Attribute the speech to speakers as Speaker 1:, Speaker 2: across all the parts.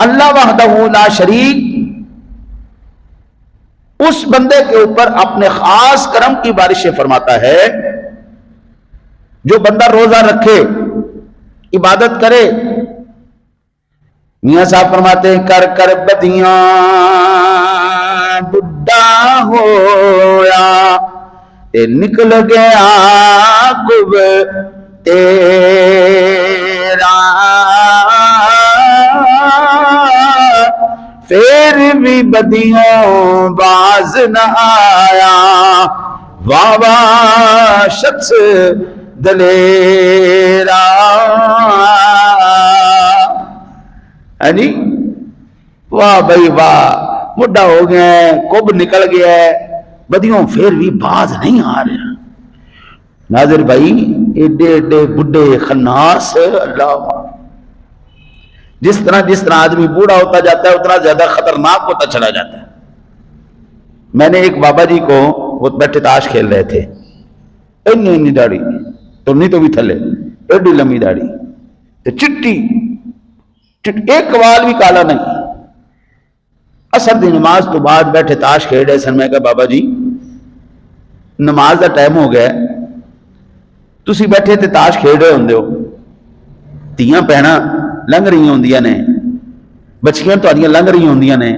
Speaker 1: اللہ وحدہ لا شریک اس بندے کے اوپر اپنے خاص کرم کی بارشیں فرماتا ہے جو بندہ روزہ رکھے، عبادت کرے۔ میاں صاحب فرماتے ہیں کر کر بدیاں بڈھا ہویا تے نکل گیا کب تیرا، پھر بھی بدیوں باز نہ آیا، واہ واہ شخص دلیرا۔ جی واہ بھائی واہ، بڈھا ہو گیا ہے، کب نکل گیا ہے، بدیوں پھر بھی باز نہیں آ رہا۔ ناظر بھائی ایڈے ایڈے بڈھے خناس، اللہ جس طرح آدمی بوڑھا ہوتا جاتا ہے اتنا زیادہ خطرناک ہوتا چلا جاتا ہے۔ میں نے ایک بابا جی کو، وہ بیٹھے تاش کھیل رہے تھے، انی داڑھی تو نہیں تو بھی تھلے، ایڈی لمبی داڑھی چٹی، ایک وال بھی کالا نہیں۔ عصر دی نماز تو بعد بیٹھے تاش کھیل رہے سن، میں کہا بابا جی نماز دا ٹائم ہو گیا، تسی بیٹھے تے تاش کھیل رہے ہوندے ہو، تیاں پہنا لنگ رہی ہوندیاں نے، بچیاں تہاڈیاں لنگ رہی ہوندیاں نے،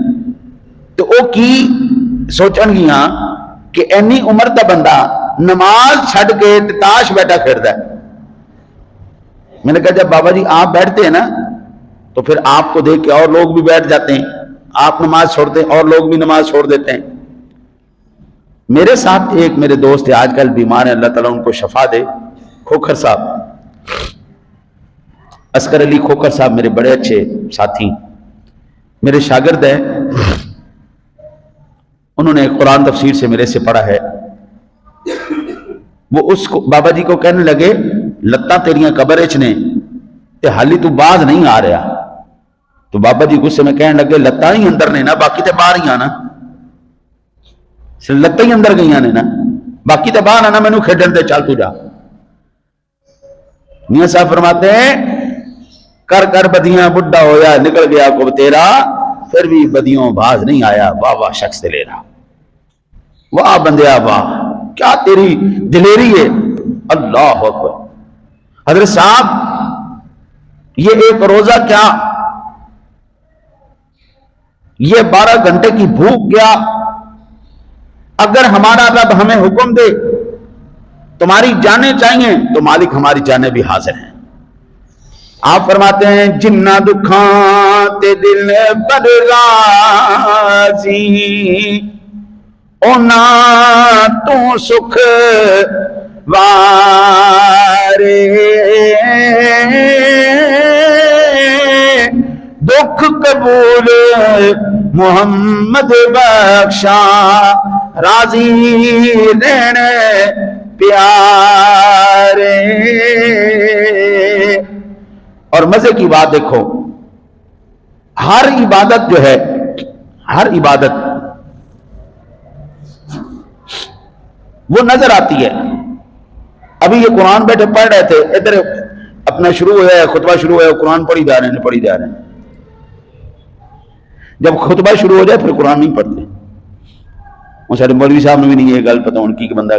Speaker 1: تو او کی سوچن گیاں کہ اینی عمر دا بندہ نماز چھڈ کے تاش بیٹھا کھیلدا ہے۔ میں نے کہا جب بابا جی آپ بیٹھتے ہیں نا تو پھر آپ کو دیکھ کے اور لوگ بھی بیٹھ جاتے ہیں، آپ نماز چھوڑتے ہیں اور لوگ بھی نماز چھوڑ دیتے ہیں۔ میرے ساتھ ایک میرے دوست ہے، آج کل بیمار ہیں، اللہ تعالیٰ ان کو شفا دے، کھوکھر صاحب، عسکر علی کھوکھر صاحب، میرے بڑے اچھے ساتھی، میرے شاگرد ہیں، انہوں نے قرآن تفسیر سے میرے سے پڑھا ہے۔ وہ اس کو بابا جی کو کہنے لگے لتاں تیریاں قبر اچ نے تے حالی تو باز نہیں آ رہا، تو بابا جی غصے میں کہنے لگے لتاں ہی اندر نے نا، باقی تے باہر ہی آنا، لتاں ہی اندر گئی نے نا، باقی تے باہر آنا، مینوں کھیڈن تے چل تو جا۔ میاں صاحب فرماتے ہیں کر کر بدیاں بڈھا ہویا نکل گیا کو تیرا، پھر بھی بدیوں باز نہیں آیا، واہ واہ شخص دلیرا۔ واہ بندیا واہ، کیا تیری دلیری ہے، اللہ اکبر۔ حضرت صاحب یہ ایک روزہ کیا، یہ 12 گھنٹے کی بھوک کیا، اگر ہمارا رب ہمیں حکم دے تمہاری جانیں چاہیے تو مالک ہماری جانیں بھی حاضر ہیں۔ آپ فرماتے ہیں جنہ دکھاں تے دل بر راضی، اونا تو سکھ وارے، دکھ قبول محمد بخشا، راضی رہنے پیارے۔ اور مزے کی بات دیکھو، ہر عبادت جو ہے، ہر عبادت وہ نظر آتی ہے۔ ابھی یہ قرآن بیٹھے پڑھ رہے تھے، ادھر اپنا شروع ہوا ہے، خطبہ شروع ہوا ہے، قرآن پڑھی جا رہے ہیں پڑھی جا رہے ہیں۔ جب خطبہ شروع ہو جائے پھر قرآن نہیں پڑھتے۔ وہ سارے مولوی صاحب نے بھی نہیں یہ گل پتا ہوں کی بندہ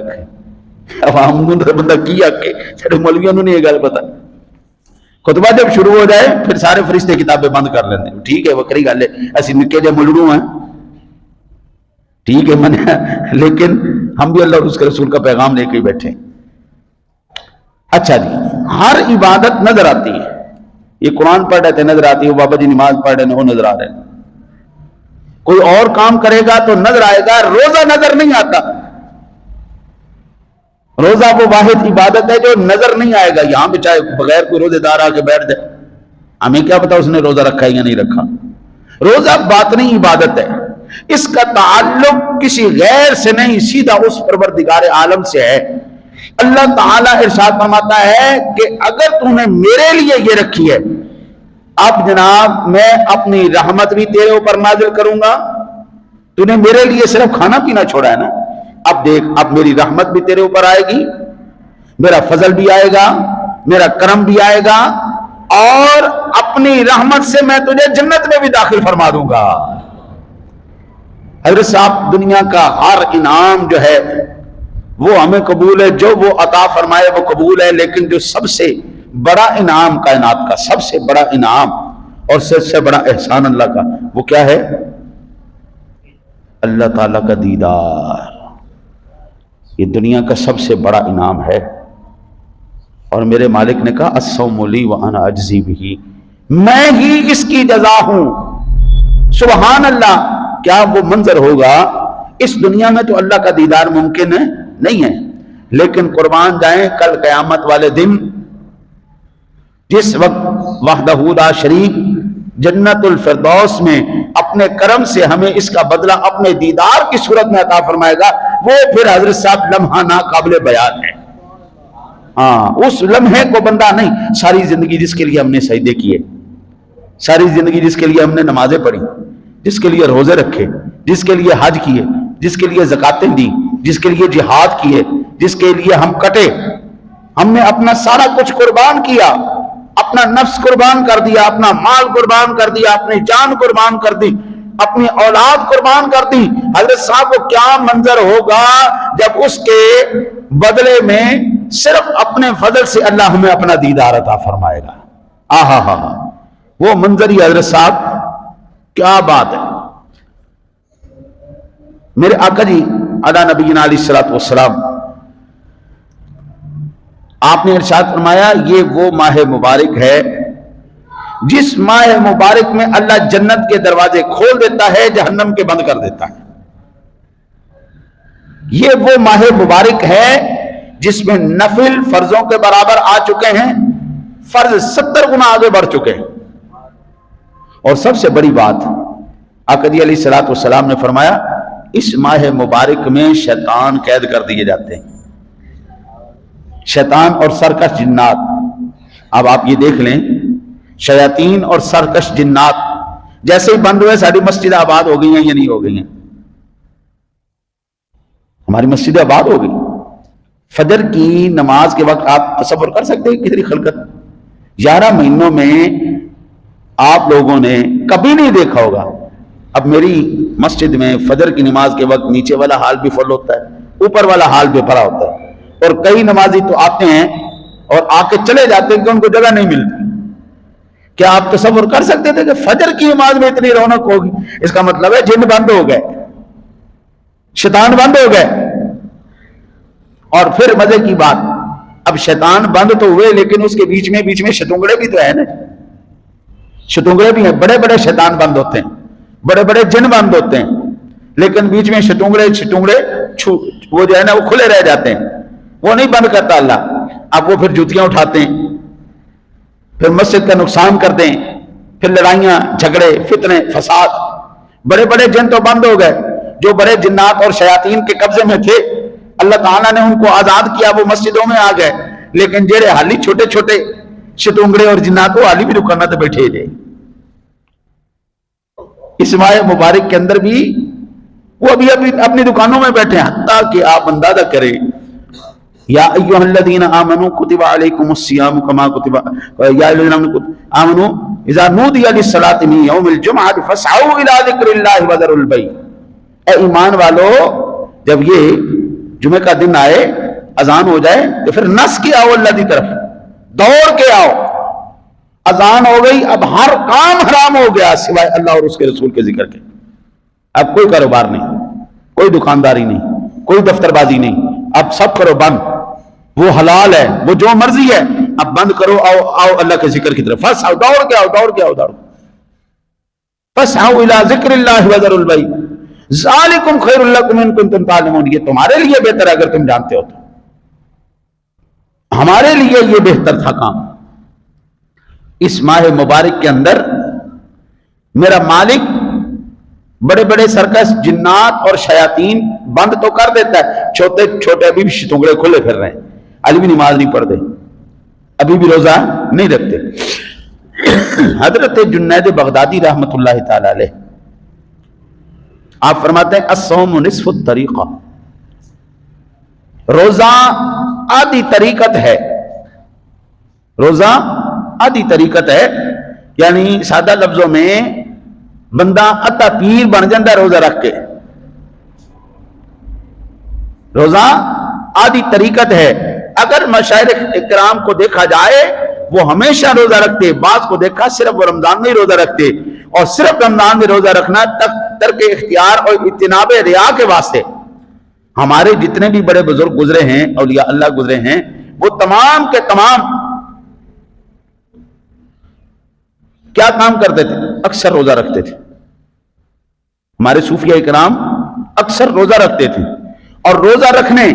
Speaker 1: عوام بندہ کی آکے، سارے مولویوں نے نہیں یہ گل پتا۔ خطبہ جب شروع ہو جائے پھر سارے فرشتے کتابیں بند کر لیتے ہیں، ٹھیک ہے وکری گل ہے، اسی نکے جے ملڑوں ہیں، ٹھیک ہے من، لیکن ہم بھی اللہ اور اس کے رسول کا پیغام لے کے بیٹھے۔ اچھا جی، ہر عبادت نظر آتی ہے، یہ قرآن پڑھ رہے تھے نظر آتی ہے، بابا جی نماز پڑھ رہے ہیں وہ نظر آ رہے ہیں، کوئی اور کام کرے گا تو نظر آئے گا، روزہ نظر نہیں آتا۔ روزہ وہ واحد عبادت ہے جو نظر نہیں آئے گا، یہاں پہ چاہے بغیر کوئی روزے دار آ کے بیٹھ جائے، ہمیں کیا پتا اس نے روزہ رکھا ہے یا نہیں رکھا۔ روزہ باطنی عبادت ہے، اس کا تعلق کسی غیر سے نہیں، سیدھا اس پروردگار عالم سے ہے۔ اللہ تعالیٰ ارشاد فرماتا ہے کہ اگر تم نے میرے لیے یہ رکھی ہے، اب جناب میں اپنی رحمت بھی تیرے اوپر نازل کروں گا، تو نے میرے لیے صرف کھانا پینا چھوڑا ہے نا، اب دیکھ اب میری رحمت بھی تیرے اوپر آئے گی، میرا فضل بھی آئے گا، میرا کرم بھی آئے گا، اور اپنی رحمت سے میں تجھے جنت میں بھی داخل فرما دوں گا۔ حضرت صاحب دنیا کا ہر انعام جو ہے وہ ہمیں قبول ہے، جو وہ عطا فرمائے وہ قبول ہے، لیکن جو سب سے بڑا انعام کائنات کا، سب سے بڑا انعام اور سب سے بڑا احسان اللہ کا، وہ کیا ہے؟ اللہ تعالیٰ کا دیدار۔ یہ دنیا کا سب سے بڑا انعام ہے، اور میرے مالک نے کہا الصوم لی وانا اجزی بہ، میں ہی اس کی جزا ہوں۔ سبحان اللہ، کیا وہ منظر ہوگا؟ اس دنیا میں تو اللہ کا دیدار ممکن ہے نہیں ہے، لیکن قربان جائیں کل قیامت والے دن جس وقت وحدہ لا شریک جنت الفردوس میں اپنے کرم سے ہمیں اس کا بدلہ اپنے دیدار کی صورت میں عطا فرمائے گا، وہ پھر حضرت صاحب لمحہ ناقابل بیان ہے۔ ہاں، اس لمحے کو بندہ نہیں، ساری زندگی جس کے لیے ہم نے سجدے کیے، ساری زندگی جس کے لیے ہم نے نمازیں پڑھی، جس کے لیے روزے رکھے، جس کے لیے حج کیے، جس کے لیے زکاتیں دی، جس کے لیے جہاد کیے، جس کے لیے ہم کٹے، ہم نے اپنا سارا کچھ قربان کیا، اپنا نفس قربان کر دیا، اپنا مال قربان کر دیا، اپنی جان قربان کر دی، اپنی اولاد قربان کر دی۔ حضرت صاحب کو کیا منظر ہوگا جب اس کے بدلے میں صرف اپنے فضل سے اللہ ہمیں اپنا دیدار عطا فرمائے گا۔ آہا ہا ہا، وہ منظر ہی حضرت صاحب کیا بات ہے۔ میرے آقا جی علی نبینا علیہ الصلوۃ والسلام، آپ نے ارشاد فرمایا یہ وہ ماہ مبارک ہے جس ماہ مبارک میں اللہ جنت کے دروازے کھول دیتا ہے، جہنم کے بند کر دیتا ہے۔ یہ وہ ماہ مبارک ہے جس میں نفل فرضوں کے برابر آ چکے ہیں، فرض 70 گنا آگے بڑھ چکے ہیں۔ اور سب سے بڑی بات آقا جی علیہ الصلوۃ والسلام نے فرمایا اس ماہ مبارک میں شیطان قید کر دیے جاتے ہیں، شیطان اور سرکش جنات۔ اب آپ یہ دیکھ لیں، شیاطین اور سرکش جنات جیسے ہی بند ہوئے ساری مسجد آباد ہو گئی ہیں یا نہیں ہو گئی ہیں؟ ہماری مسجد آباد ہو گئی۔ فجر کی نماز کے وقت آپ تصور کر سکتے ہیں کتنی خلقت؟ 11 مہینوں میں آپ لوگوں نے کبھی نہیں دیکھا ہوگا۔ اب میری مسجد میں فجر کی نماز کے وقت نیچے والا حال بھی فل ہوتا ہے، اوپر والا حال بھی بھرا ہوتا ہے، اور کئی نمازی تو آتے ہیں اور آ کے چلے جاتے ہیں کہ ان کو جگہ نہیں ملتی۔ کیا آپ تصور کر سکتے تھے کہ فجر کی نماز میں اتنی رونق ہوگی؟ اس کا مطلب ہے جن بند ہو گئے، شیطان بند ہو گئے۔ اور پھر مزے کی بات، اب شیطان بند تو ہوئے لیکن اس کے بیچ میں شتونگڑے بھی تو ہیں نا، شتونگڑے بھی ہیں، بڑے بڑے شیطان بند ہوتے ہیں، بڑے بڑے جن بند ہوتے ہیں، لیکن بیچ میں شتونگڑے وہ جو ہے نا وہ کھلے رہ جاتے ہیں، وہ نہیں بند کرتا اللہ۔ اب وہ پھر جوتیاں اٹھاتے ہیں، پھر مسجد کا نقصان کرتے ہیں، پھر لڑائیاں جھگڑے فتنے فساد۔ بڑے بڑے جن تو بند ہو گئے، جو بڑے جنات اور شیاطین کے قبضے میں تھے اللہ تعالیٰ نے ان کو آزاد کیا، وہ مسجدوں میں آ گئے، لیکن جڑے حالی چھوٹے چھوٹے شتونگڑے اور جنات وہ حالی بھی دکانوں تے بیٹھے جائے۔ اس ماہ مبارک کے اندر بھی وہ ابھی اپنی دکانوں میں بیٹھے ہیں، حتیٰ کہ آپ اندازہ کریں یا ایھا الذین آمنوا کتب علیکم الصیام کما کتب یا الذین آمنوا اذا نودی للصلاۃ من یوم الجمعۃ فاسعوا الی ذکر اللہ وذروا البیع۔ اے ایمان والو، جب یہ جمعہ کا دن آئے، اذان ہو جائے تو پھر نس کے آؤ اللہ کی طرف، دوڑ کے آؤ۔ اذان ہو گئی، اب ہر کام حرام ہو گیا سوائے اللہ اور اس کے رسول کے ذکر کے۔ اب کوئی کاروبار نہیں، کوئی دکانداری نہیں، کوئی دفتر بازی نہیں، اب سب کرو بند۔ وہ حلال ہے، وہ جو مرضی ہے، اب بند کرو، آؤ اللہ کے ذکر کی طرف، فسعوا، دوڑ کے آؤ، دوڑ کے آؤ، دوڑ۔ فسعوا الی ذکر اللہ وذروا البیع ذالکم خیر لکم ان کنتم تعلمون۔ یہ تمہارے لیے بہتر ہے اگر تم جانتے ہو تو، ہمارے لیے یہ بہتر تھا کام۔ اس ماہ مبارک کے اندر میرا مالک بڑے بڑے سرکس جنات اور شیاطین بند تو کر دیتا ہے، چھوٹے چھوٹے ابھی بھی شتونگڑے کھلے پھر رہے ہیں، ابھی بھی نماز نہیں پڑھتے، ابھی بھی روزہ نہیں رکھتے۔ حضرت جنید بغدادی رحمت اللہ تعالی علیہ آپ فرماتے ہیں الصوم نصف الطریقہ، روزہ آدھی طریقت ہے، روزہ آدھی طریقت ہے، یعنی سادہ لفظوں میں بندہ اتا پیر بن جاتا ہے روزہ رکھ کے. روزہ آدھی طریقت ہے. اگر مشائخ اکرام کو دیکھا جائے وہ ہمیشہ روزہ رکھتے، بعض کو دیکھا صرف وہ رمضان میں ہی روزہ رکھتے، اور صرف رمضان میں روزہ رکھنا ترک اختیار اور اجتناب ریا کے واسطے. ہمارے جتنے بھی بڑے بزرگ گزرے ہیں، اولیاء اللہ گزرے ہیں، وہ تمام کے تمام کیا کام کرتے تھے؟ اکثر روزہ رکھتے تھے. ہمارے صوفیہ اکرام اکثر روزہ رکھتے تھے، اور روزہ رکھنے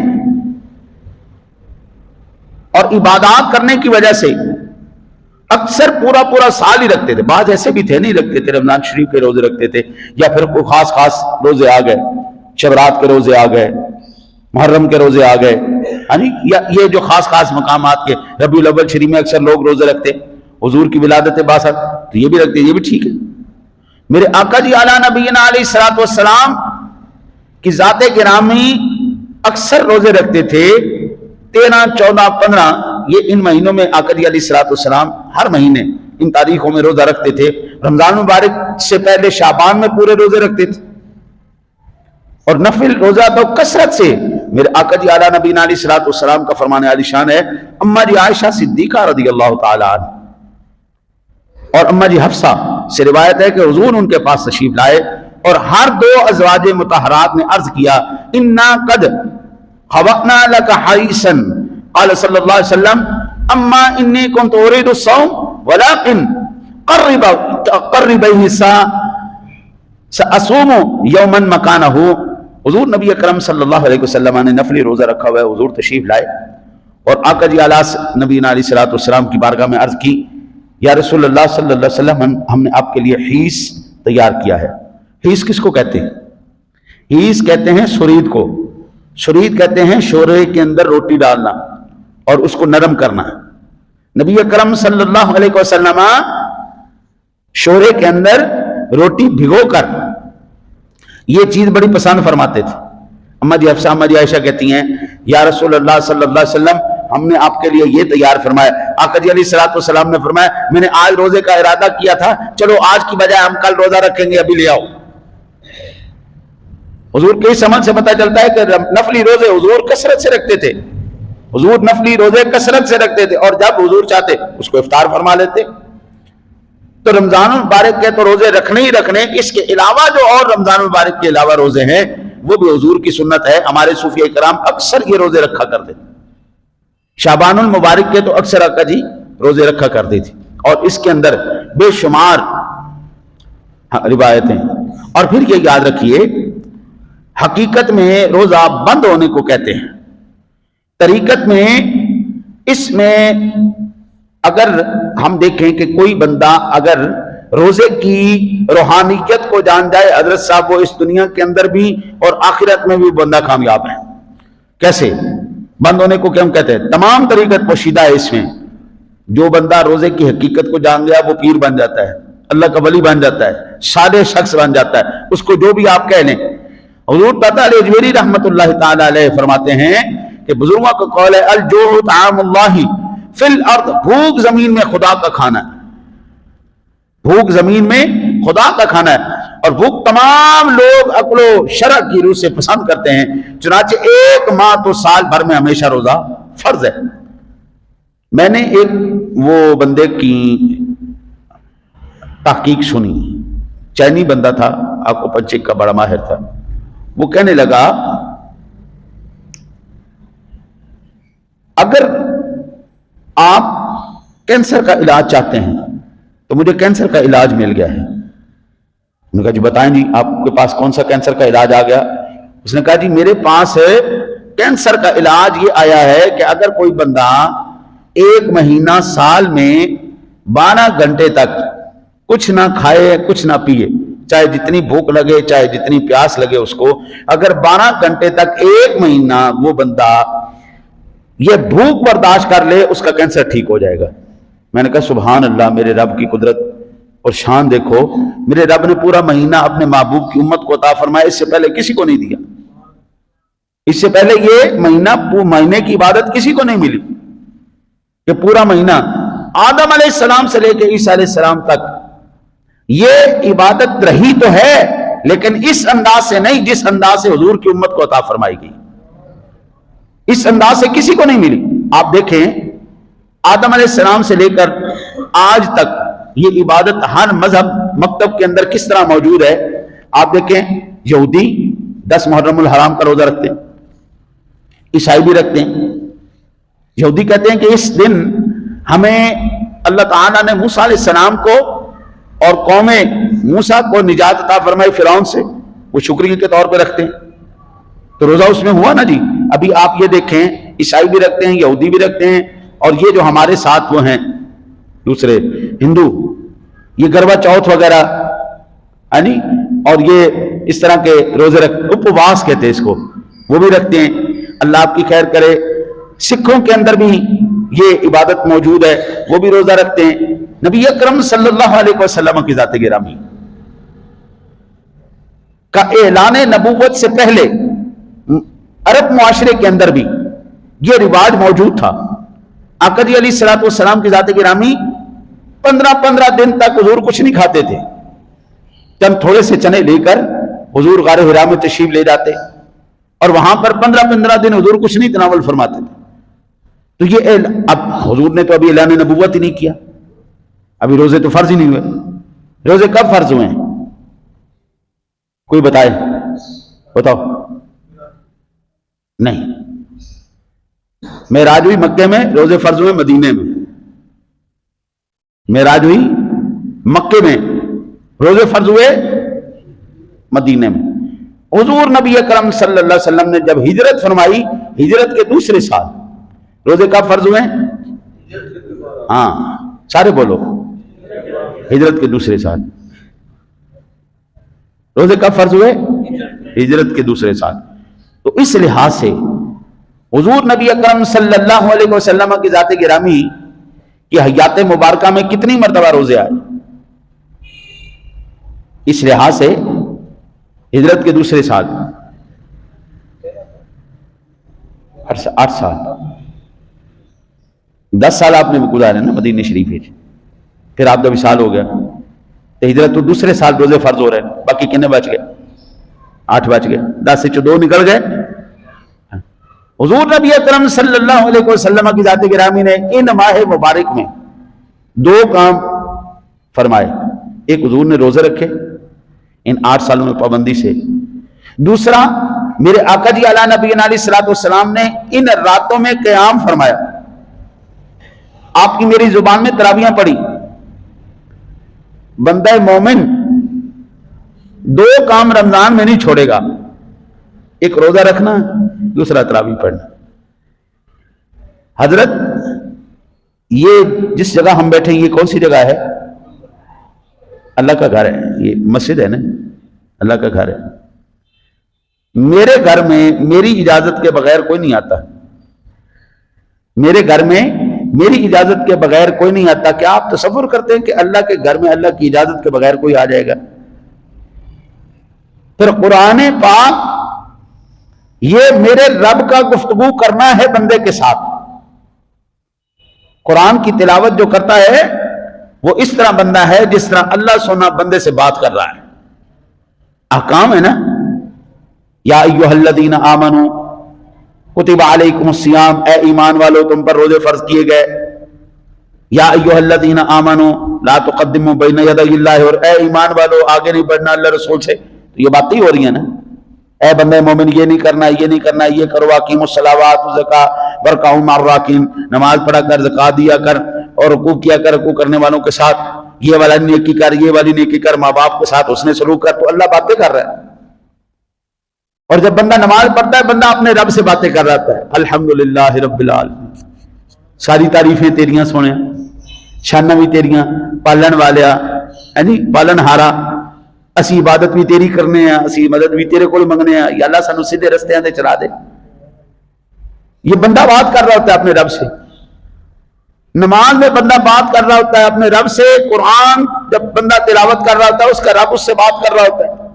Speaker 1: اور عبادات کرنے کی وجہ سے اکثر پورا سال ہی رکھتے تھے. بعض ایسے بھی تھے نہیں رکھتے تھے، رمضان شریف کے روزے رکھتے تھے، یا پھر کوئی خاص روزے آ گئے، شبرات کے روزے آ گئے، محرم کے روزے آ گئے، یا یہ جو خاص مقامات کے ربیع الاول شریف میں اکثر لوگ روزے رکھتے، حضور کی ولادت باسط تو یہ بھی رکھتے، یہ بھی ٹھیک ہے. میرے آقا جی اعلیٰ نبینا علیہ الصلوۃ والسلام کی ذات گرامی اکثر روزے رکھتے تھے. 13، 14، 15 یہ ان مہینوں میں آقا جی علیہ الصلوۃ والسلام ہر مہینے ان تاریخوں میں روزہ رکھتے تھے. رمضان مبارک سے پہلے شعبان میں پورے روزے رکھتے تھے، اور نفل روزہ تو کثرت سے. میرے آقا جی اعلیٰ نبینا علیہ الصلوۃ والسلام کا فرمان عالی شان ہے، اماں جی عائشہ صدیقہ رضی اللہ تعالی عنہ اور اماں جی حفصہ سے روایت ہے کہ حضور ان کے پاس تشریف لائے اور ہر دو ازواج مطہرات نے عرض کیا، انا قد خبأنا لك حریصا. قال صلی اللہ علیہ وسلم، اما انی کنت اريد الصوم ولكن قربیہ سأصوم یوما مکانہ. حضور نبی اکرم صلی اللہ علیہ وسلم نے نفلی روزہ رکھا ہوا ہے. حضور تشریف لائے اور آقا جی اعلیٰ نبی علیہ الصلوۃ والسلام کی بارگاہ میں عرض کی، یا رسول اللہ صلی اللہ علیہ وسلم، ہم نے آپ کے لیے حیث تیار کیا ہے. حیث کس کو کہتے ہیں؟ حیث کہتے ہیں سرید کو. سرید کہتے ہیں شورے کے اندر روٹی ڈالنا اور اس کو نرم کرنا. نبی اکرم صلی اللہ علیہ وسلم شورے کے اندر روٹی بھگو کر یہ چیز بڑی پسند فرماتے تھے. اماں جی حفصہ، اماں جی عائشہ کہتی ہیں، یا رسول اللہ صلی اللہ علیہ وسلم، ہم نے آپ کے لیے یہ تیار فرمایا. آقا جی علیہ الصلوۃ والسلام نے فرمایا، میں نے آج روزے کا ارادہ کیا تھا، چلو آج کی بجائے ہم کل روزہ رکھیں گے، ابھی لے آؤ. حضور کے اس عمل سے پتہ چلتا ہے کہ نفلی روزے حضور کثرت سے رکھتے تھے. حضور نفلی روزے کثرت سے رکھتے تھے، اور جب حضور چاہتے اس کو افطار فرما لیتے. تو رمضان المبارک کے تو روزے رکھنے ہی رکھنے، اس کے علاوہ جو اور رمضان المبارک کے علاوہ روزے ہیں وہ بھی حضور کی سنت ہے. ہمارے صوفیہ کرام اکثر یہ روزے رکھا کرتے تھے. شعبان المبارک کے تو اکثر آقا جی روزے رکھا کرتے تھے، اور اس کے اندر بے شمار روایتیں. اور پھر یہ یاد رکھیے، حقیقت میں روزہ بند ہونے کو کہتے ہیں. طریقت میں اس میں اگر ہم دیکھیں کہ کوئی بندہ اگر روزے کی روحانیت کو جان جائے، حضرت صاحب، وہ اس دنیا کے اندر بھی اور آخرت میں بھی بندہ کامیاب ہے. کیسے بند ہونے کو کیوں کہتے ہیں؟ تمام طریقت پوشیدہ ہے اس میں. جو بندہ روزے کی حقیقت کو جان گیا وہ پیر بن جاتا ہے، اللہ کا ولی بن جاتا ہے، صالح شخص بن جاتا ہے. اس کو جو بھی آپ کہہ لیں. حضور داتا علی اجمیری رحمت اللہ تعالی علیہ فرماتے ہیں کہ بزرگوں کا قول ہے، الجوع طعام اللہ فی الارض، بھوک زمین میں خدا کا کھانا ہے. بھوک زمین میں خدا کا کھانا ہے، اور بھوک تمام لوگ عقل و شرع کی روح سے پسند کرتے ہیں. چنانچہ ایک ماہ تو سال بھر میں ہمیشہ روزہ فرض ہے. میں نے ایک وہ بندے کی تحقیق سنی، چینی بندہ تھا، آپ کو پنچک کا بڑا ماہر تھا. وہ کہنے لگا، اگر آپ کینسر کا علاج چاہتے ہیں تو مجھے کینسر کا علاج مل گیا ہے. میں نے کہا جی بتائیں جی، آپ کے پاس کون سا کینسر کا علاج آ گیا؟ اس نے کہا جی میرے پاس کینسر کا علاج یہ آیا ہے کہ اگر کوئی بندہ 1 مہینہ سال میں 12 گھنٹے تک کچھ نہ کھائے کچھ نہ پیے، چاہے جتنی بھوک لگے چاہے جتنی پیاس لگے اس کو، اگر 12 گھنٹے تک 1 مہینہ وہ بندہ یہ بھوک برداشت کر لے، اس کا کینسر ٹھیک ہو جائے گا. میں نے کہا سبحان اللہ، میرے رب کی قدرت اور شان دیکھو. میرے رب نے پورا مہینہ اپنے محبوب کی امت کو عطا فرمایا، اس سے پہلے کسی کو نہیں دیا. اس سے پہلے یہ مہینے کی عبادت کسی کو نہیں ملی کہ پورا مہینہ آدم علیہ السلام سے لے کے عیسیٰ علیہ السلام تک یہ عبادت رہی تو ہے، لیکن اس انداز سے نہیں جس انداز سے حضور کی امت کو عطا فرمائی گئی، اس انداز سے کسی کو نہیں ملی۔ آپ دیکھیں آدم علیہ السلام سے لے کر آج تک یہ عبادت ہر مذہب مکتب کے اندر کس طرح موجود ہے۔ آپ دیکھیں یہودی 10 محرم الحرام کا روزہ رکھتے ہیں، عیسائی بھی رکھتے ہیں۔ یہودی کہتے ہیں کہ اس دن ہمیں اللہ تعالیٰ نے موسیٰ علیہ السلام کو اور قوم موسیٰ کو نجات عطا فرمائی فرعون سے، وہ شکریہ کے طور پہ رکھتے ہیں، تو روزہ اس میں ہوا نا جی۔ ابھی آپ یہ دیکھیں عیسائی بھی رکھتے ہیں، یہودی بھی رکھتے ہیں، اور یہ جو ہمارے ساتھ وہ ہیں دوسرے ہندو، یہ گروا چوتھ وغیرہ اور یہ اس طرح کے روزے اپواس کہتے ہیں اس کو، وہ بھی رکھتے ہیں۔ اللہ آپ کی خیر کرے، سکھوں کے اندر بھی یہ عبادت موجود ہے، وہ بھی روزہ رکھتے ہیں۔ نبی اکرم صلی اللہ علیہ وسلم کی ذات گرامی کا اعلان نبوت سے پہلے عرب معاشرے کے اندر بھی یہ رواج موجود تھا۔ آقا جی علیہ الصلوۃ والسلام کی ذات گرامی 15 دن تک حضور کچھ نہیں کھاتے تھے، چند تھوڑے سے چنے لے کر حضور غار حرا میں تشریف لے جاتے اور وہاں پر 15 دن حضور کچھ نہیں تناول فرماتے تھے۔ تو یہ اب حضور نے تو ابھی اعلان نبوت ہی نہیں کیا، ابھی روزے تو فرض ہی نہیں ہوئے۔ روزے کب فرض ہوئے ہیں کوئی بتائے؟ بتاؤ۔ نہیں، معراج ہوئی مکے میں، روزے فرض ہوئے مدینے میں۔ معراج ہوئی مکے میں، روزے فرض ہوئے مدینے میں۔ حضور نبی اکرم صلی اللہ علیہ وسلم نے جب ہجرت فرمائی، ہجرت کے دوسرے سال روزے کب فرض ہوئے؟ ہاں سارے بولو، ہجرت کے دوسرے سال روزے کب فرض ہوئے؟ ہجرت کے دوسرے سال۔ تو اس لحاظ سے حضور نبی اکرم صلی اللہ علیہ وسلم کی ذات گرامی کی حیات مبارکہ میں کتنی مرتبہ روزے آئے؟ اس لحاظ سے ہجرت کے دوسرے سال 8 سال، 10 سال آپ نے گزارے نا مدینہ شریف میں، پھر آپ کا وصال ہو گیا، تو ہجرت تو دوسرے سال روزے فرض ہو رہے ہیں۔ باقی کتنے بچ گئے؟ 8 بچ گئے، 10 سے 2 نکل گئے۔ حضور نبی اکرم صلی اللہ علیہ وسلم کی ذات گرامی نے ان ماہ مبارک میں 2 کام فرمائے۔ ایک حضور نے روزے رکھے ان 8 سالوں میں پابندی سے، دوسرا میرے آقا جی علی نبی علیہ الصلوۃ والسلام نے ان راتوں میں قیام فرمایا، آپ کی میری زبان میں تراویحاں پڑھی۔ بندہ مومن 2 کام رمضان میں نہیں چھوڑے گا، ایک روزہ رکھنا، دوسرا تراویح پڑھنا۔ حضرت یہ جس جگہ ہم بیٹھے ہیں یہ کون سی جگہ ہے؟ اللہ کا گھر ہے، یہ مسجد ہے نا، اللہ کا گھر ہے۔ میرے گھر میں میری اجازت کے بغیر کوئی نہیں آتا، میرے گھر میں میری اجازت کے بغیر کوئی نہیں آتا۔ کیا آپ تصور کرتے ہیں کہ اللہ کے گھر میں اللہ کی اجازت کے بغیر کوئی آ جائے گا؟ پھر قرآن پاک یہ میرے رب کا گفتگو کرنا ہے بندے کے ساتھ۔ قرآن کی تلاوت جو کرتا ہے وہ اس طرح بندہ ہے جس طرح اللہ سونا بندے سے بات کر رہا ہے۔ احکام ہے نا، یا ایھا الذین آمنوا کتب علیکم الصیام، اے ایمان والو تم پر روزے فرض کیے گئے۔ یا ایھا الذین آمنوا لا تقدموا بین یدی اللہ، اور اے ایمان والو آگے نہیں بڑھنا اللہ رسول سے۔ تو یہ باتیں ہو رہی ہیں نا، اے بندے مومن یہ نہیں کرنا، یہ نہیں کرنا، یہ کرو، اقیموا الصلاۃ والزکاۃ وارکعوا مع الراکعین، نماز پڑھا کر، زکات دیا کر اور رکوع کیا کر، رکوع کرنے والوں کے ساتھ، یہ والا نیکی کر، یہ والی نیکی کر، ماں باپ کے ساتھ حسن سلوک کر۔ تو اللہ باتیں کر رہا ہے، اور جب بندہ نماز پڑھتا ہے بندہ اپنے رب سے باتیں کر رہا ہے۔ الحمدللہ رب العالمین، ساری تعریفیں تیریاں سونے، شانہ بھی تیریاں، پالن والیا، پالن ہارا، اسی عبادت بھی تیری کرنے ہیں، اسی مدد بھی تیرے کو منگنے ہیں، یا اللہ سانو سیدھے رستے دے چلا دے۔ یہ بندہ بات کر رہا ہوتا ہے اپنے رب سے، نماز میں بندہ بات کر رہا ہوتا ہے اپنے رب سے۔ قرآن جب بندہ تلاوت کر رہا ہوتا ہے اس کا رب اس سے بات کر رہا ہوتا ہے۔